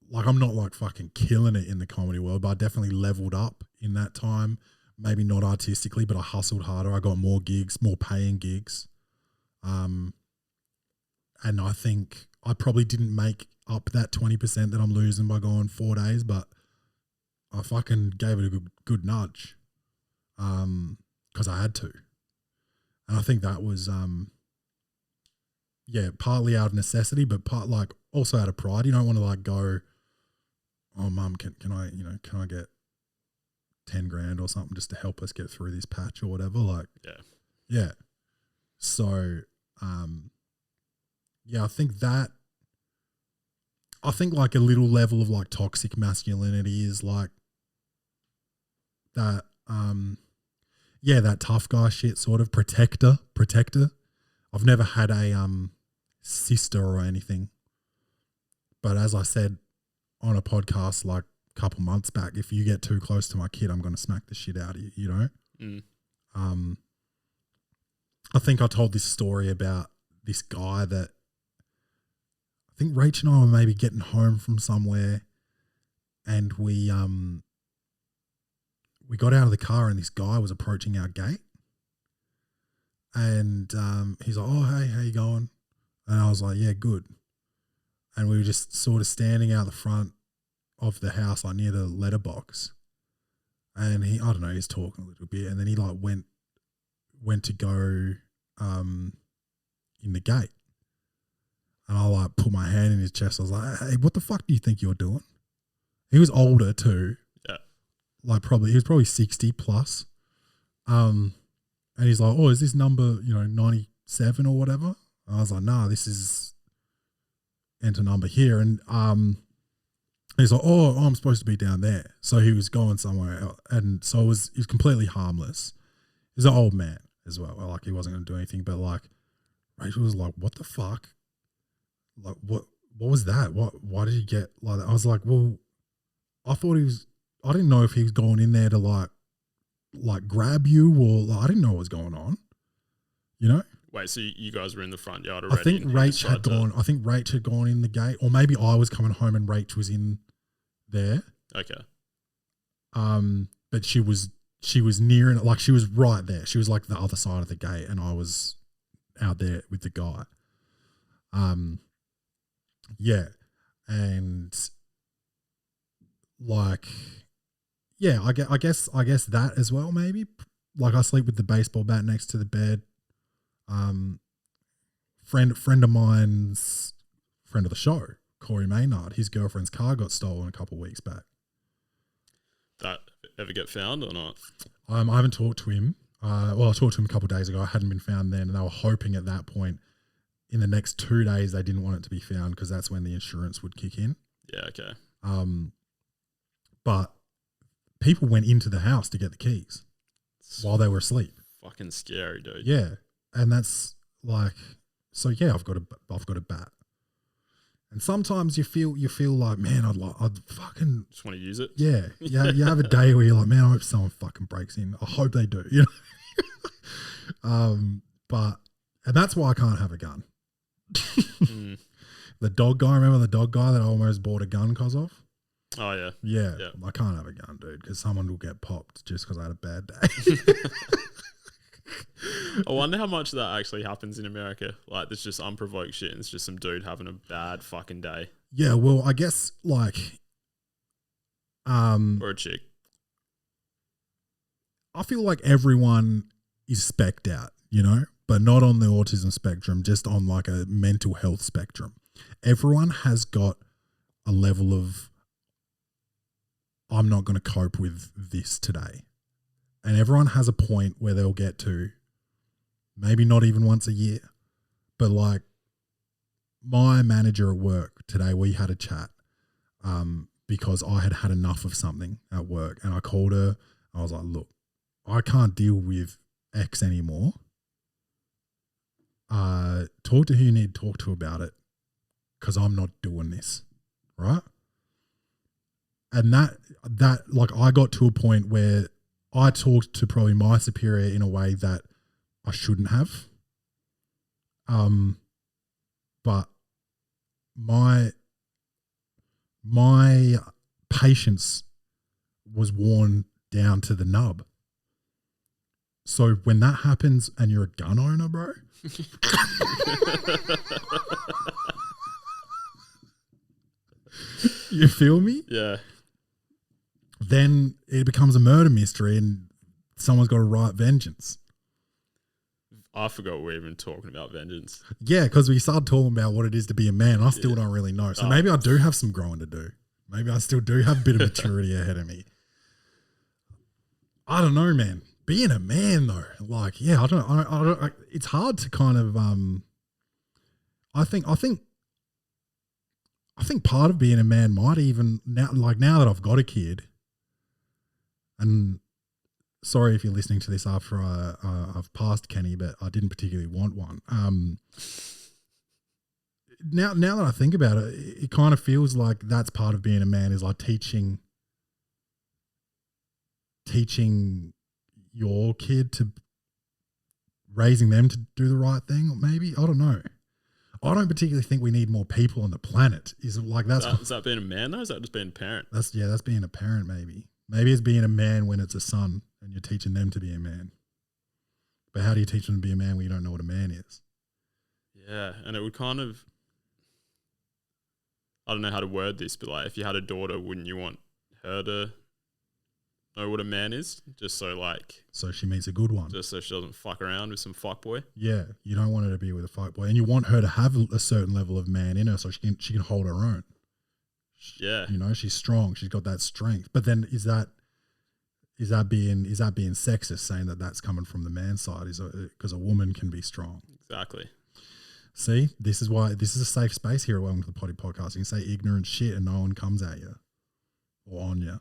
like, I'm not like fucking killing it in the comedy world, but I definitely leveled up in that time. Maybe not artistically, but I hustled harder. I got more gigs, more paying gigs. And I think I probably didn't make up that 20% that I'm losing by going 4 days, but I fucking gave it a good nudge, because I had to, and I think that was partly out of necessity, but also out of pride. You don't want to like go, oh mum, can I get 10 grand or something just to help us get through this patch or whatever. Like, yeah. So, I think like a little level of like toxic masculinity is like that, that tough guy shit sort of protector. I've never had a sister or anything, but as I said on a podcast like a couple months back, if you get too close to my kid, I'm going to smack the shit out of you, you know? I think I told this story about this guy that I think Rach and I were maybe getting home from somewhere, and we got out of the car and this guy was approaching our gate, and he's like, oh, hey, how you going? And I was like, yeah, good. And we were just sort of standing out the front of the house, like near the letterbox. And he's talking a little bit, and then he like went to go in the gate. And I like put my hand in his chest. I was like, hey, what the fuck do you think you're doing? He was older too. Yeah. Like he was probably 60 plus. And he's like, oh, is this number, 97 or whatever? And I was like, nah, this is enter number here. And he's like, oh, I'm supposed to be down there. So he was going somewhere else. And so he was completely harmless. He's an old man as well. Like he wasn't going to do anything, but like Rachel was like, what the fuck? Like what was that? Why did he get like that? I was like, well, I didn't know if he was going in there to like grab you or like, I didn't know what was going on, you know? Wait, so you guys were in the front yard already? I think Rach had gone in the gate, or maybe I was coming home and Rach was in there. Okay. But she was near it, like she was right there. She was like the other side of the gate, and I was out there with the guy. And like, I guess that as well. Maybe like I sleep with the baseball bat next to the bed. Friend of mine's friend of the show, Corey Maynard, his girlfriend's car got stolen a couple of weeks back. That ever get found or not? I haven't talked to him. I talked to him a couple of days ago. I hadn't been found then, and they were hoping at that point in the next 2 days they didn't want it to be found because that's when the insurance would kick in. Yeah, okay. But people went into the house to get the keys while they were asleep. Fucking scary, dude. Yeah, and that's like, so yeah, I've got a bat, and sometimes you feel like, man, I'd fucking just want to use it. Yeah, you have a day where you're like, man, I hope someone fucking breaks in. I hope they do, you know. And that's why I can't have a gun. The dog guy, remember the dog guy that I almost bought a gun because of? Oh, yeah. Yeah. I can't have a gun, dude, because someone will get popped just because I had a bad day. I wonder how much of that actually happens in America. Like, there's just unprovoked shit and it's just some dude having a bad fucking day. Yeah, well, I guess, like... or a chick. I feel like everyone is specced out, you know? But not on the autism spectrum, just on like a mental health spectrum. Everyone has got a level of, I'm not going to cope with this today. And everyone has a point where they'll get to, maybe not even once a year, but like my manager at work today, we had a chat because I had had enough of something at work, and I called her. I was like, look, I can't deal with X anymore. Talk to who you need to talk to about it, because I'm not doing this, right? And that like I got to a point where I talked to probably my superior in a way that I shouldn't have. But my patience was worn down to the nub. So when that happens and you're a gun owner, bro, you feel me? Yeah. then it becomes a murder mystery and someone's got to write vengeance. I forgot we're even talking about vengeance. Yeah, because we started talking about what it is to be a man. I still don't really know. So maybe I do have some growing to do. Maybe I still do have a bit of maturity ahead of me. I don't know, man. Being a man, though, like, yeah, I don't. It's hard to kind of. I think part of being a man might even now that I've got a kid, and sorry if you're listening to this after I've passed Kenny, but I didn't particularly want one. Now that I think about it, it kind of feels like that's part of being a man, is like teaching your kid to raising them to do the right thing, or maybe, I don't know. I don't particularly think we need more people on the planet. Is it like that's is that being a man though? Is that just being a parent? That's being a parent. Maybe it's being a man when it's a son and you're teaching them to be a man. But how do you teach them to be a man when you don't know what a man is? Yeah, and it would kind of, I don't know how to word this, but like if you had a daughter, wouldn't you want her to know what a man is? Just so she meets a good one. Just so she doesn't fuck around with some fuckboy. Yeah, you don't want her to be with a fuckboy, and you want her to have a certain level of man in her so she can hold her own. Yeah, you know, she's strong. She's got that strength. But then is that being sexist, saying that that's coming from the man's side? Is because a woman can be strong. Exactly. See, this is why this is a safe space here at Welcome to the Poddy podcast. You can say ignorant shit and no one comes at you or on you.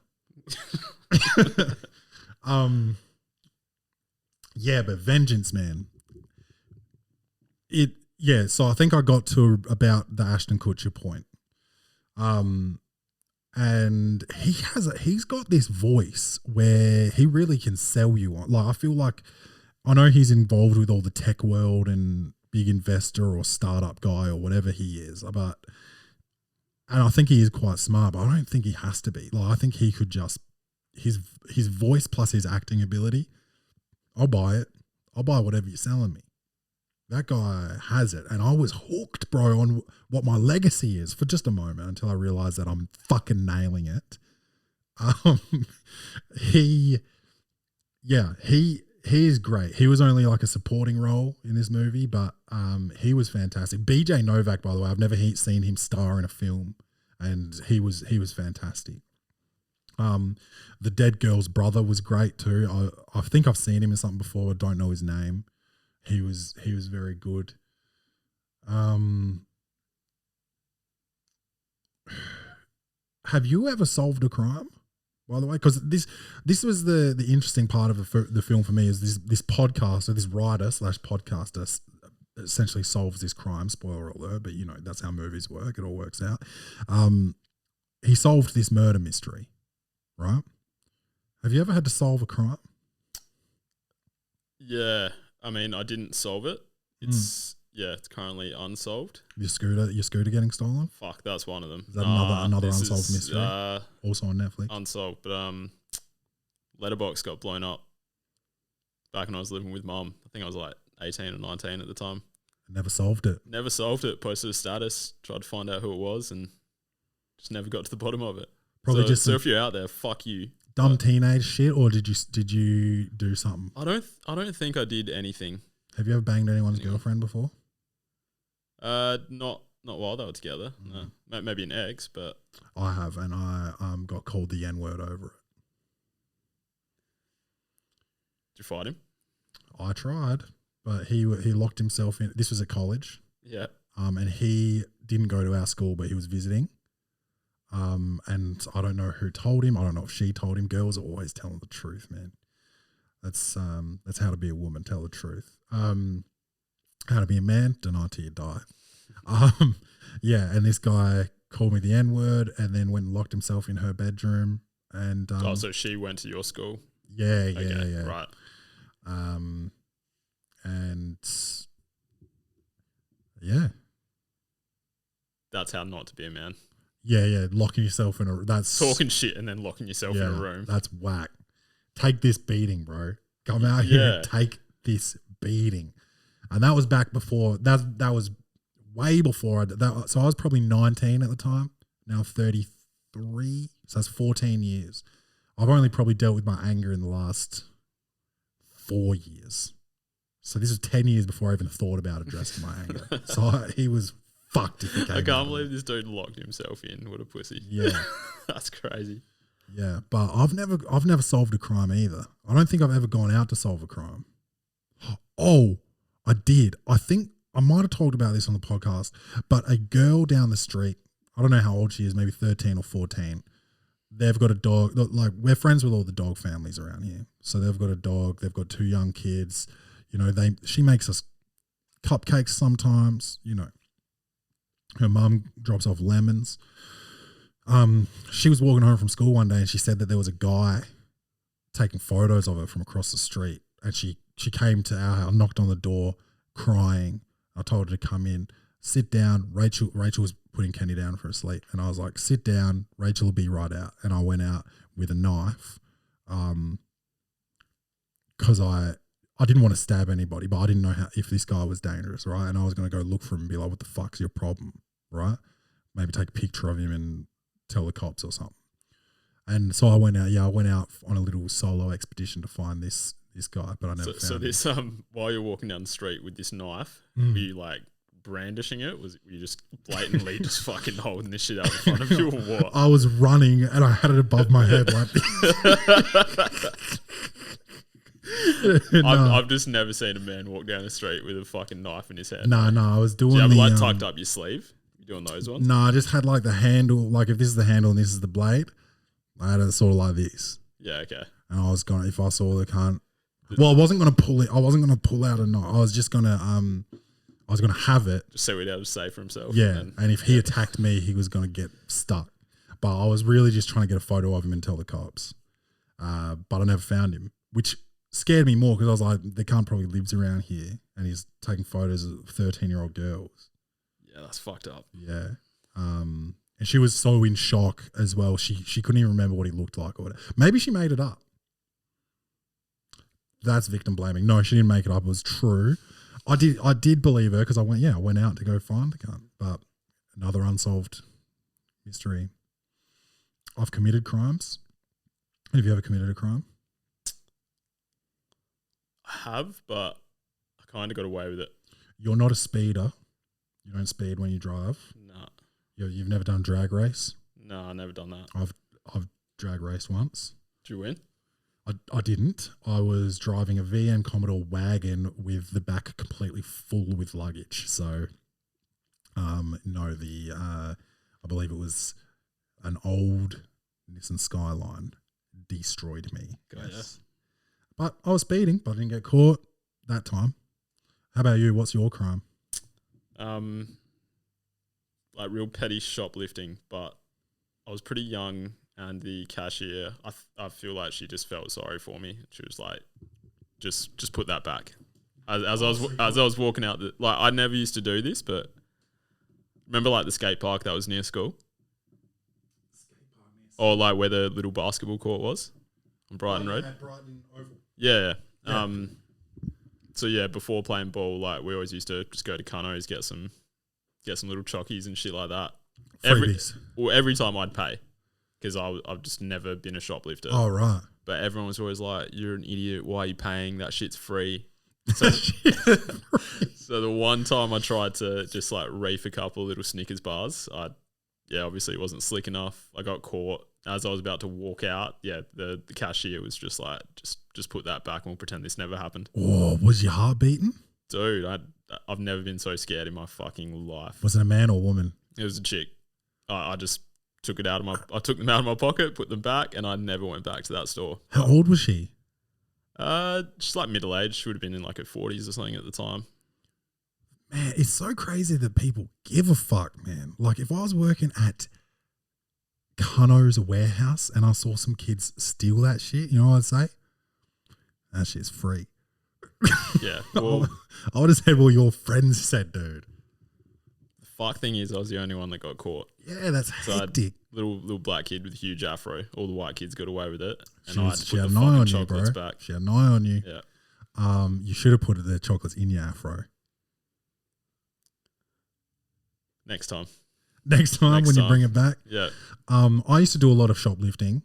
Yeah, but vengeance, man. So I think I got to about the Ashton Kutcher point. And he's got this voice where he really can sell you on. Like, I feel like, I know he's involved with all the tech world and big investor or startup guy or whatever he is, and I think he is quite smart, but I don't think he has to be. Like, I think he could just, his voice plus his acting ability, I'll buy it. I'll buy whatever you're selling me. That guy has it. And I was hooked, bro, on what my legacy is for just a moment until I realized that I'm fucking nailing it. He is great. He was only like a supporting role in this movie, but he was fantastic. BJ Novak, by the way, I've never seen him star in a film, and he was fantastic. The dead girl's brother was great too. I think I've seen him in something before. I don't know his name. He was very good. Have you ever solved a crime, by the way? Because this was the interesting part of the film for me, is this podcast, or this writer / podcaster essentially solves this crime. Spoiler alert, but you know, that's how movies work. It all works out. He solved this murder mystery, right? Have you ever had to solve a crime? Yeah. I mean, I didn't solve it. It's currently unsolved. Your scooter getting stolen? Fuck, that's one of them. Is that another unsolved mystery? Also on Netflix. Unsolved, but Letterboxd got blown up back when I was living with Mum. I think I was like 18 or 19 at the time. Never solved it. Never solved it. Posted a status, tried to find out who it was, and just never got to the bottom of it. Probably so if you're out there, fuck you. Dumb teenage shit, or did you do something? I don't think I did anything. Have you ever banged anyone's girlfriend before? Not while they were together. No, maybe an ex, but I have, and I got called the N-word over it. Did you fight him? I tried, but he locked himself in. This was at college. Yeah. And he didn't go to our school, but he was visiting. And I don't know who told him. I don't know if she told him. Girls are always telling the truth, man. That's how to be a woman. Tell the truth. How to be a man, deny till you die. Yeah. And this guy called me the N-word and then went and locked himself in her bedroom. And, so she went to your school? Yeah. Right. And yeah. That's how not to be a man. Yeah, locking yourself in that's talking shit and then locking yourself in a room. That's whack. Take this beating, bro. Come out here and take this beating. And that was back before that was way before so I was probably 19 at the time. Now 33, so that's 14 years. I've only probably dealt with my anger in the last 4 years. So this was 10 years before I even thought about addressing my anger. So he was fucked if he came I out can't of believe it. this dude locked himself in. What a pussy. Yeah. That's crazy. Yeah, but I've never solved a crime either. I don't think I've ever gone out to solve a crime. Oh, I did. I think I might have talked about this on the podcast, but a girl down the street, I don't know how old she is, maybe 13 or 14. They've got a dog. Like, we're friends with all the dog families around here. So they've got a dog. They've got 2 young kids. You know, she makes us cupcakes sometimes. You know, her mum drops off lemons. She was walking home from school one day and she said that there was a guy taking photos of her from across the street. And she came to our house, knocked on the door, crying. I told her to come in, sit down. Rachel was putting Kenny down for a sleep. And I was like, sit down. Rachel will be right out. And I went out with a knife because I didn't want to stab anybody, but I didn't know if this guy was dangerous, right? And I was going to go look for him and be like, what the fuck's your problem, right? Maybe take a picture of him and tell the cops or something. And so I went out. Yeah, I went out on a little solo expedition to find this guy, but I never found him. So this while you're walking down the street with this knife, were you like brandishing it? Were you just blatantly just fucking holding this shit out in front of you or what? I was running and I had it above my head like this. No. I've just never seen a man walk down the street with a fucking knife in his hand. No, I was doing Do you have the like tucked up your sleeve? You doing those ones? No, I just had like the handle. Like if this is the handle and this is the blade, I had it sort of like this. Yeah, okay. And I was gonna, if I saw the cunt, well, I wasn't gonna pull it. I wasn't gonna pull out a knife. I was just gonna have it. Just so he'd have to say for himself. Yeah, and if he attacked me, he was gonna get stuck. But I was really just trying to get a photo of him and tell the cops. But I never found him, which scared me more because I was like, the cunt probably lives around here and he's taking photos of 13-year-old girls. Yeah, that's fucked up. Yeah. And she was so in shock as well. She couldn't even remember what he looked like or whatever. Maybe she made it up. That's victim blaming. No, she didn't make it up. It was true. I did believe her because I went out to go find the cunt. But another unsolved mystery. I've committed crimes. Have you ever committed a crime? I have, but I kind of got away with it. You're not a speeder. You don't speed when you drive. No. You've never done drag race? No, I never done that. I've drag raced once. Did you win? I didn't. I was driving a VM Commodore wagon with the back completely full with luggage. So, no, I believe it was an old Nissan Skyline destroyed me. Yes. But I was speeding, but I didn't get caught that time. How about you? What's your crime? Like real petty shoplifting, but I was pretty young, and the cashier, I feel like she just felt sorry for me. She was like, just put that back. As I was walking out, like I never used to do this, but remember like the skate park that was near school, or like where the little basketball court was on Brighton Road. Brighton Oval. Yeah. So yeah, before playing ball, like we always used to just go to Cuno's, get some little chockies and shit like that. Every time I'd pay, because I've just never been a shoplifter. Oh right. But everyone was always like, "You're an idiot. Why are you paying? That shit's free." So, so the one time I tried to just like reef a couple little Snickers bars, obviously it wasn't slick enough. I got caught as I was about to walk out. Yeah, the cashier was just like, just put that back and we'll pretend this never happened. Oh, was your heart beating? Dude, I've never been so scared in my fucking life. Was it a man or a woman? It was a chick. I just took them out of my pocket, put them back, and I never went back to that store. How old was she? She's like middle aged. She would have been in like her 40s or something at the time. Man, it's so crazy that people give a fuck, man. Like if I was working at Cuno's warehouse and I saw some kids steal that shit, you know what I'd say? That shit's free. Yeah. Well, I would have said, well, your friends said, dude. The fuck thing is I was the only one that got caught. Yeah, that's hectic. Little black kid with a huge afro. All the white kids got away with it. And she had an eye on you, bro. Back. She had an eye on you. Yeah. You should have put the chocolates in your afro. Next time when you bring it back. Yeah. I used to do a lot of shoplifting,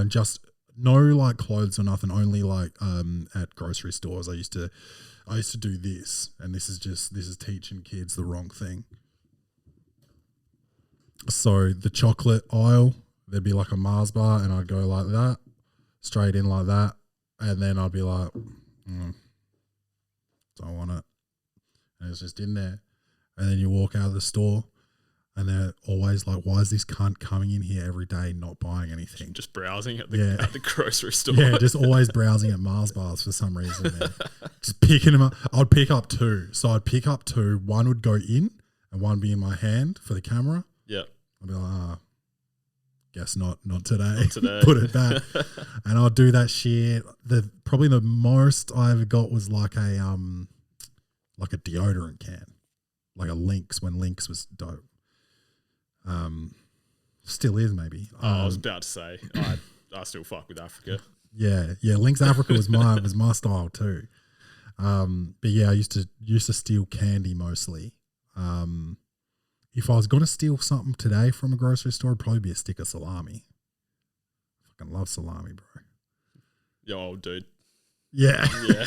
just no like clothes or nothing. Only like at grocery stores. I used to do this, and this is teaching kids the wrong thing. So the chocolate aisle, there'd be like a Mars bar, and I'd go like that, straight in like that, and then I'd be like, don't want it, and it's just in there. And then you walk out of the store, and they're always like, why is this cunt coming in here every day not buying anything? Just browsing at the grocery store. Yeah, just always browsing at Mars bars for some reason, man. Just picking them up. I'd pick up two. So I'd pick up two. One would go in and one be in my hand for the camera. Yeah. I'd be like, guess not today. Not today. Put it back. And I'd do that shit. Probably the most I ever got was like a deodorant can. Like a Lynx, when Lynx was dope. Still is maybe. I was about to say I still fuck with Africa. Yeah, Lynx Africa was my style too. But yeah, I used to steal candy mostly. If I was gonna steal something today from a grocery store, it'd probably be a stick of salami. Fucking love salami, bro. Yo, old dude. Yeah. Yeah.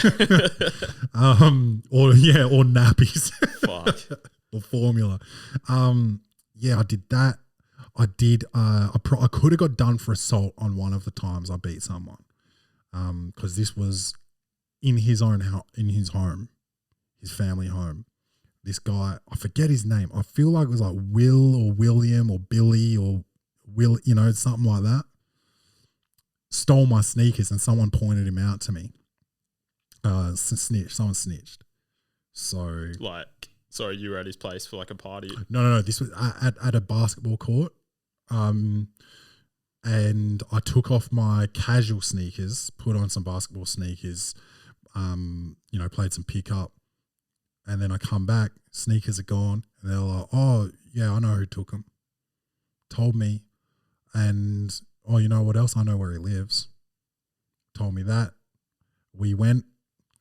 Or nappies. Fuck. Or formula. Yeah, I did that. I did. I could have got done for assault on one of the times I beat someone. Because this was in his own house, in his home, his family home. This guy, I forget his name. I feel like it was like Will or William or Billy or Will, something like that. Stole my sneakers and someone pointed him out to me. Someone snitched. So sorry, you were at his place for like a party? No. This was at a basketball court. And I took off my casual sneakers, put on some basketball sneakers, played some pickup. And then I come back, sneakers are gone. And they're like, oh, yeah, I know who took them. Told me. And, oh, you know what else? I know where he lives. Told me that. We went.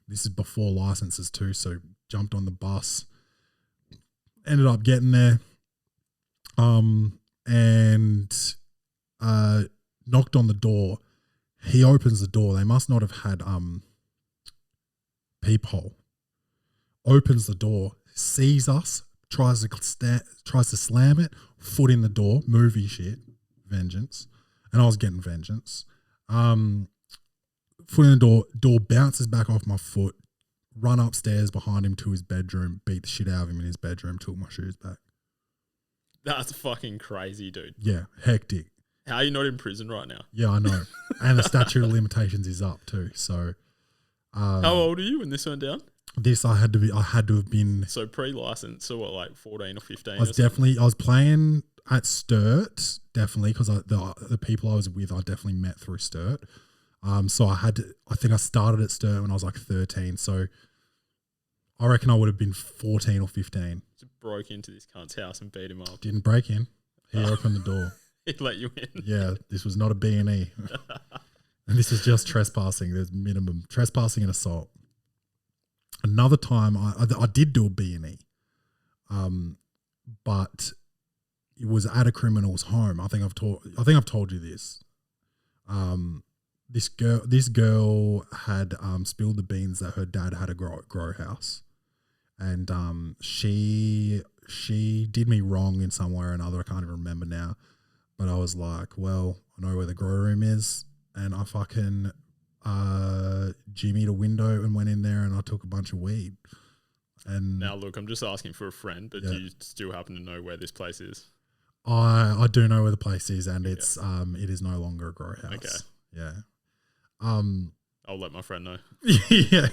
This is before licenses too, so jumped on the bus. Ended up getting there. And knocked on the door. He opens the door. They must not have had peephole. Opens the door, sees us, tries to slam it, foot in the door, movie shit, vengeance. And I was getting vengeance. Foot in the door bounces back off my foot, run upstairs behind him to his bedroom, beat the shit out of him in his bedroom, took my shoes back. That's fucking crazy, dude. Yeah, hectic. How are you not in prison right now? Yeah, I know. And the statute of limitations is up too. So, how old are you when this went down? This I had to have been. So pre-license, so what, like 14 or 15? I was playing at Sturt, definitely, because the people I was with, I definitely met through Sturt. So I think I started at Sturt when I was like 13. So I reckon I would have been 14 or 15. Just broke into this cunt's house and beat him up. Didn't break in. He opened the door. He let you in. Yeah, this was not a B&E. And this is just trespassing. There's minimum trespassing and assault. Another time I did do a B&E, but it was at a criminal's home. I think I've told you this. This girl had spilled the beans that her dad had a grow house, and she did me wrong in some way or another. I can't even remember now, but I was like, well, I know where the grow room is, and I fucking jimmied a window and went in there and I took a bunch of weed. And now look, I'm just asking for a friend, but do you still happen to know where this place is? I do know where the place is, and it's it is no longer a grow house. Okay. Yeah. I'll let my friend know. Yeah.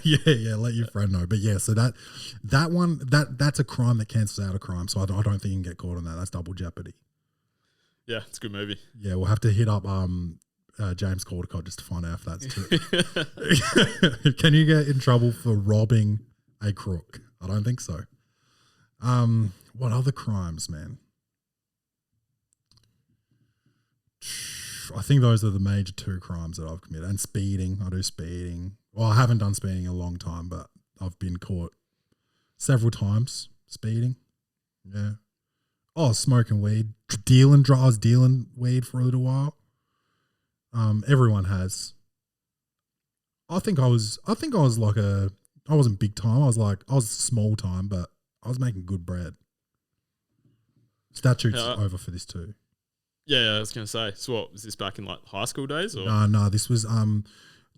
Let your friend know. But yeah, so that's a crime that cancels out a crime. So I don't think you can get caught on that. That's double jeopardy. Yeah, it's a good movie. Yeah, we'll have to hit up James Caldecott just to find out if that's true. Can you get in trouble for robbing a crook? I don't think so. What other crimes, man? I think those are the major two crimes that I've committed. And speeding. I do speeding. Well, I haven't done speeding in a long time, but I've been caught several times speeding. Yeah. Oh, smoking weed. I was dealing weed for a little while. Everyone has. I think I was like I wasn't big time. I was small time, but I was making good bread. Statutes over for this too. Yeah, I was gonna say. So what was this back in like high school days or? No, this was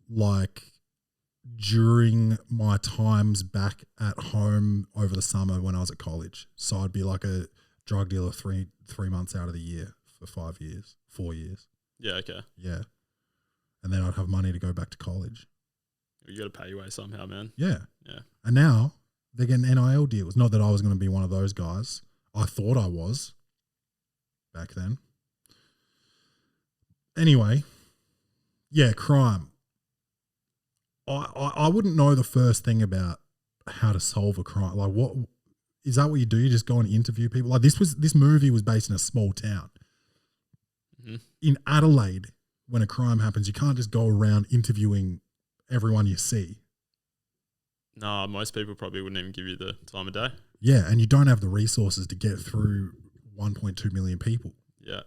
like during my times back at home over the summer when I was at college. So I'd be like a drug dealer 3 months out of the year for 4 years. Yeah, okay. Yeah. And then I'd have money to go back to college. You got to pay your way somehow, man. Yeah. Yeah. And now they're getting NIL deals. Not that I was going to be one of those guys. I thought I was back then. Anyway, yeah, crime. I wouldn't know the first thing about how to solve a crime. Like, what is that? What you do? You just go and interview people. Like this movie was based in a small town. Mm-hmm. In Adelaide, when a crime happens, you can't just go around interviewing everyone you see. No, most people probably wouldn't even give you the time of day. Yeah, and you don't have the resources to get through 1.2 million people. Yeah.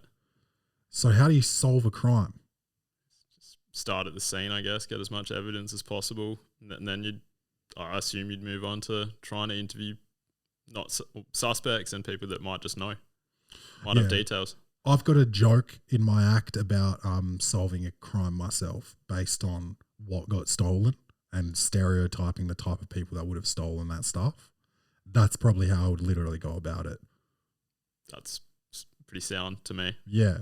So how do you solve a crime? Just start at the scene, I guess, get as much evidence as possible, and then I assume you'd move on to trying to interview suspects and people that might just know, might have details. I've got a joke in my act about solving a crime myself based on what got stolen and stereotyping the type of people that would have stolen that stuff. That's probably how I would literally go about it. That's pretty sound to me. Yeah.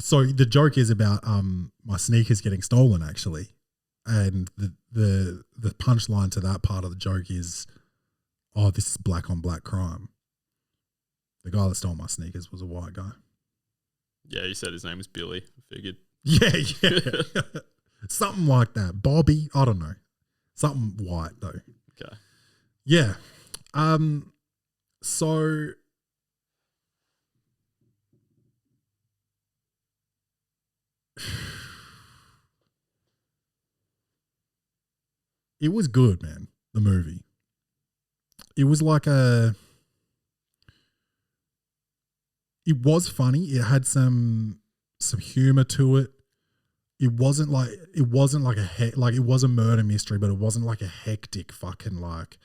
So the joke is about my sneakers getting stolen, actually. And the punchline to that part of the joke is, oh, this is black on black crime. The guy that stole my sneakers was a white guy. Yeah, you said his name was Billy. I figured. Yeah. Something like that. Bobby, I don't know. Something white though. Okay. Yeah. So it was good, man, the movie. It was like it was funny. It had some humor to it. It wasn't like it was a murder mystery, but it wasn't like a hectic fucking like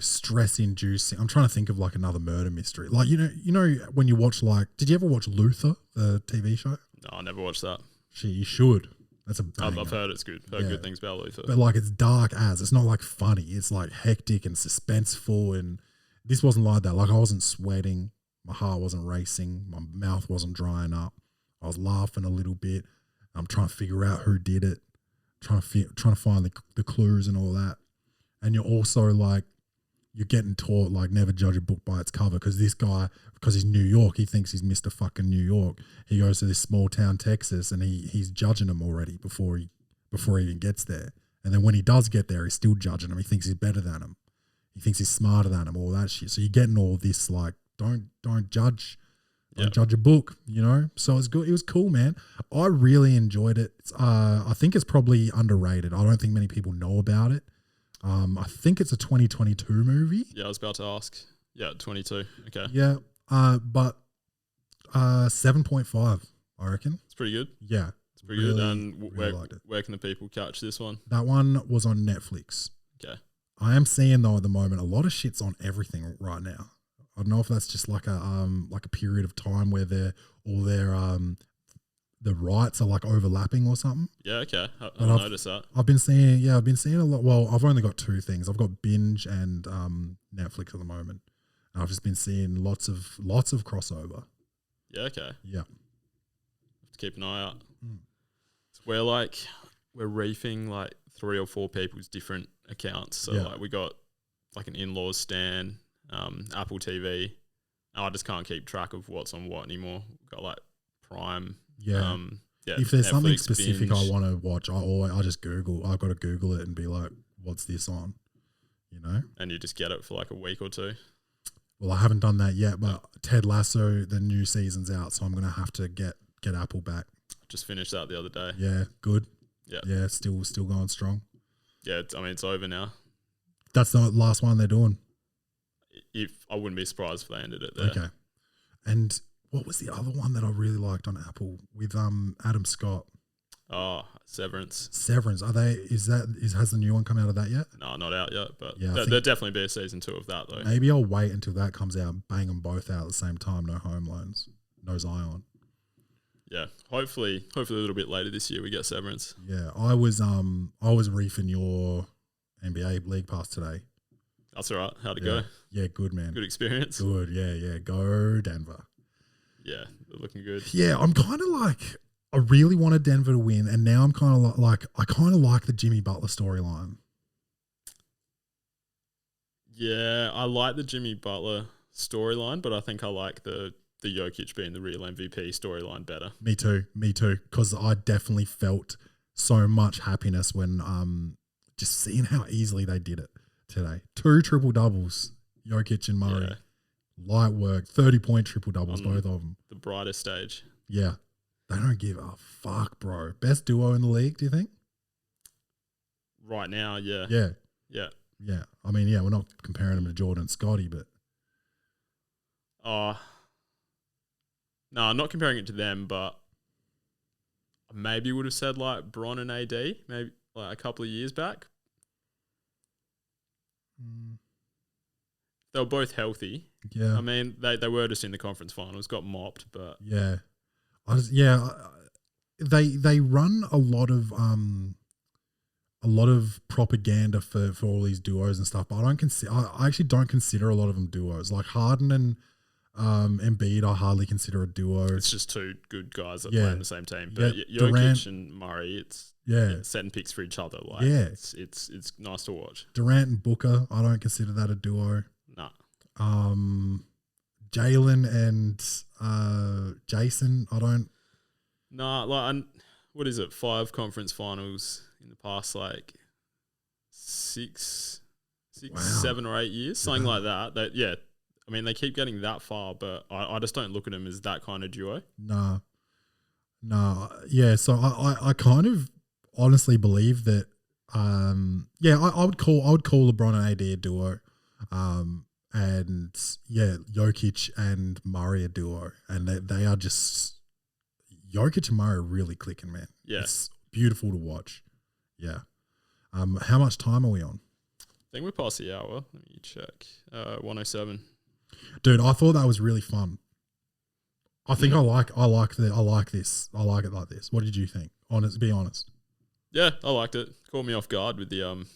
stress inducing. I'm trying to think of like another murder mystery. Like you know when you watch did you ever watch Luther, the TV show? No, I never watched that. You should. That's a banger. I've heard it's good. Heard good things about Luther. But like it's dark it's not like funny. It's like hectic and suspenseful, and this wasn't like that. Like I wasn't sweating, my heart wasn't racing, my mouth wasn't drying up. I was laughing a little bit. I'm trying to figure out who did it, trying to find the clues and all that. And you're also like you're getting taught like never judge a book by its cover, because this guy, because he's New York, he thinks he's Mr. fucking New York. He goes to this small town Texas and he's judging him already before he even gets there. And then when he does get there, he's still judging him. He thinks he's better than him. He thinks he's smarter than him, all that shit. So you're getting all this like don't judge. Don't judge a book, So it's good. It was cool, man. I really enjoyed it. I think it's probably underrated. I don't think many people know about it. I think it's a 2022 movie. Yeah, I was about to ask. Yeah, 22. Okay. Yeah, but 7.5, I reckon. It's pretty good. Yeah. It's pretty good. And where can the people catch this one? That one was on Netflix. Okay. I am seeing, though, at the moment, a lot of shit's on everything right now. I don't know if that's just like a period of time where the rights are like overlapping or something. Yeah, okay. I've noticed that. I've been seeing a lot. Well, I've only got two things. I've got Binge and Netflix at the moment. And I've just been seeing lots of crossover. Yeah, okay. Yeah. Have to keep an eye out. So we're reefing like 3 or 4 people's different accounts. So like we got like an in-laws Stan, Apple TV. I just can't keep track of what's on what anymore. We've got like Prime. Yeah. If there's Netflix, something specific Binge. I want to watch, I just Google. I've got to Google it and be like, what's this on? And you just get it for like a week or 2. Well, I haven't done that yet, but Ted Lasso, the new season's out, so I'm going to have to get Apple back. Just finished that the other day. Yeah, good. Yeah. Yeah, still going strong. Yeah, it's over now. That's the last one they're doing. I wouldn't be surprised if they ended it there. Okay. And what was the other one that I really liked on Apple with Adam Scott? Oh, Severance. Severance. Has the new one come out of that yet? No, not out yet, but Yeah, there'll definitely be a season 2 of that though. Maybe I'll wait until that comes out and bang them both out at the same time. No Home Loans, no Zion. Yeah, hopefully a little bit later this year we get Severance. Yeah, I was reefing your NBA League Pass today. That's all right. How'd it go? Yeah, good, man. Good experience? Good, yeah. Go Denver. Yeah, they're looking good. Yeah, I'm kind of like, I really wanted Denver to win, and now I'm kind of like, I kind of like the Jimmy Butler storyline. Yeah, I like the Jimmy Butler storyline, but I think I like the Jokic being the real MVP storyline better. Me too, because I definitely felt so much happiness when just seeing how easily they did it today. 2 triple-doubles, Jokic and Murray. Yeah. Light work, 30-point triple-doubles, both of them. The brightest stage. Yeah. They don't give a fuck, bro. Best duo in the league, do you think? Right now, yeah. Yeah. Yeah. Yeah. I mean, yeah, we're not comparing them to Jordan and Scotty, but... No, I'm not comparing it to them, but maybe would have said like Bron and AD, maybe like a couple of years back. They were both healthy. Yeah. I mean, they were just in the conference finals, got mopped, but... Yeah. They run a lot of propaganda for all these duos and stuff, but I actually don't consider a lot of them duos. Like Harden and Embiid, I hardly consider a duo. It's just 2 good guys that play on the same team. But Yeah, Jokic Durant, and Murray, it's setting picks for each other. Like, it's nice to watch. Durant and Booker, I don't consider that a duo. Nah. Jalen and Jason, I don't. Nah, like, what is it? 5 conference finals in the past, like 6, Wow. 7 or 8 years, something like that. Yeah, I mean, they keep getting that far, but I just don't look at them as that kind of duo. Nah. Yeah, so I kind of honestly believe that. I would call LeBron and AD a duo. And yeah, Jokic and Murray a duo, and they are just Jokic and Murray are really clicking, man. Yeah, it's beautiful to watch. Yeah. How much time are we on? I think we're past the hour. Let me check. 107. Dude, I thought that was really fun. I think I like this. I like it like this. What did you think? Be honest. Yeah, I liked it. Caught me off guard with the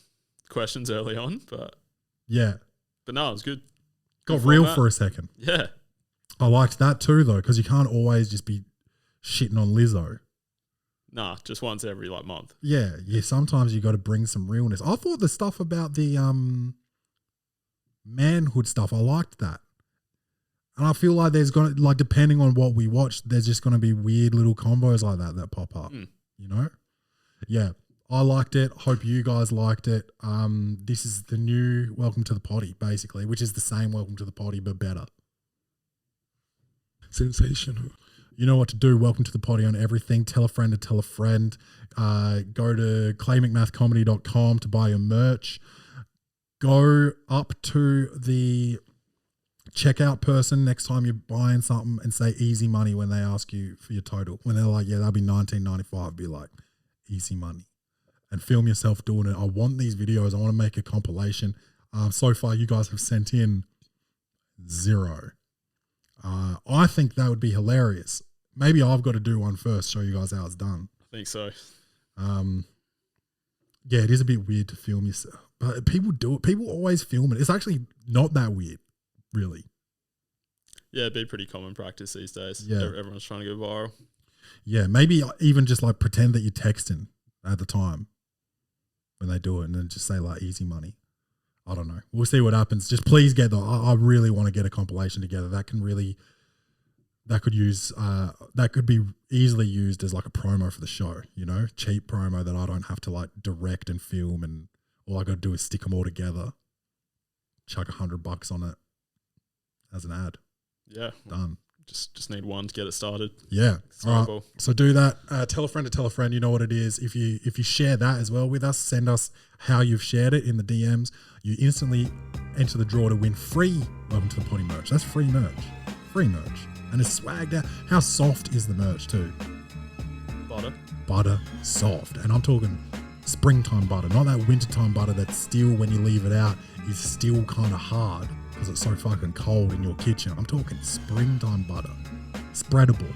questions early on, but yeah. But no, it was good. Got real for a second. Yeah. I liked that too, though, because you can't always just be shitting on Lizzo. Nah, just once every month. Yeah. Sometimes you got to bring some realness. I thought the stuff about the manhood stuff, I liked that. And I feel like there's going to, depending on what we watch, there's just going to be weird little combos like that pop up. You know? Yeah. I liked it. Hope you guys liked it. This is the new Welcome to the Poddy, basically, which is the same Welcome to the Poddy, but better. Sensational. You know what to do. Welcome to the Poddy on everything. Tell a friend to tell a friend. Go to claymcmathcomedy.com to buy your merch. Go up to the checkout person next time you're buying something and say easy money when they ask you for your total. When they're like, yeah, that'll be $19.95. Be like, easy money. And film yourself doing it. I want these videos. I want to make a compilation. So far, you guys have sent in 0. I think that would be hilarious. Maybe I've got to do one first, show you guys how it's done. I think so. Yeah, it is a bit weird to film yourself. But people do it. People always film it. It's actually not that weird, really. Yeah, it'd be pretty common practice these days. Yeah. Everyone's trying to go viral. Yeah, maybe even just pretend that you're texting at the time when they do it and then just say easy money. I don't know. We'll see what happens. Just please get I really want to get a compilation together. That could be easily used as a promo for the show, cheap promo that I don't have to direct and film, and all I got to do is stick them all together, chuck $100 on it as an ad. Yeah. Done. Just need one to get it started. Yeah. All right. Cool. So do that. Tell a friend to tell a friend. You know what it is. If you share that as well with us, send us how you've shared it in the DMs. You instantly enter the draw to win free Welcome to the Poddy merch. That's free merch. Free merch. And it's swagged out. How soft is the merch too? Butter soft. And I'm talking springtime butter, not that wintertime butter that's still, when you leave it out, is still kind of hard because it's so fucking cold in your kitchen. I'm talking springtime butter. Spreadable.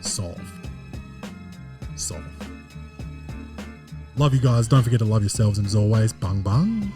Soft. Love you guys. Don't forget to love yourselves. And as always, bang bang.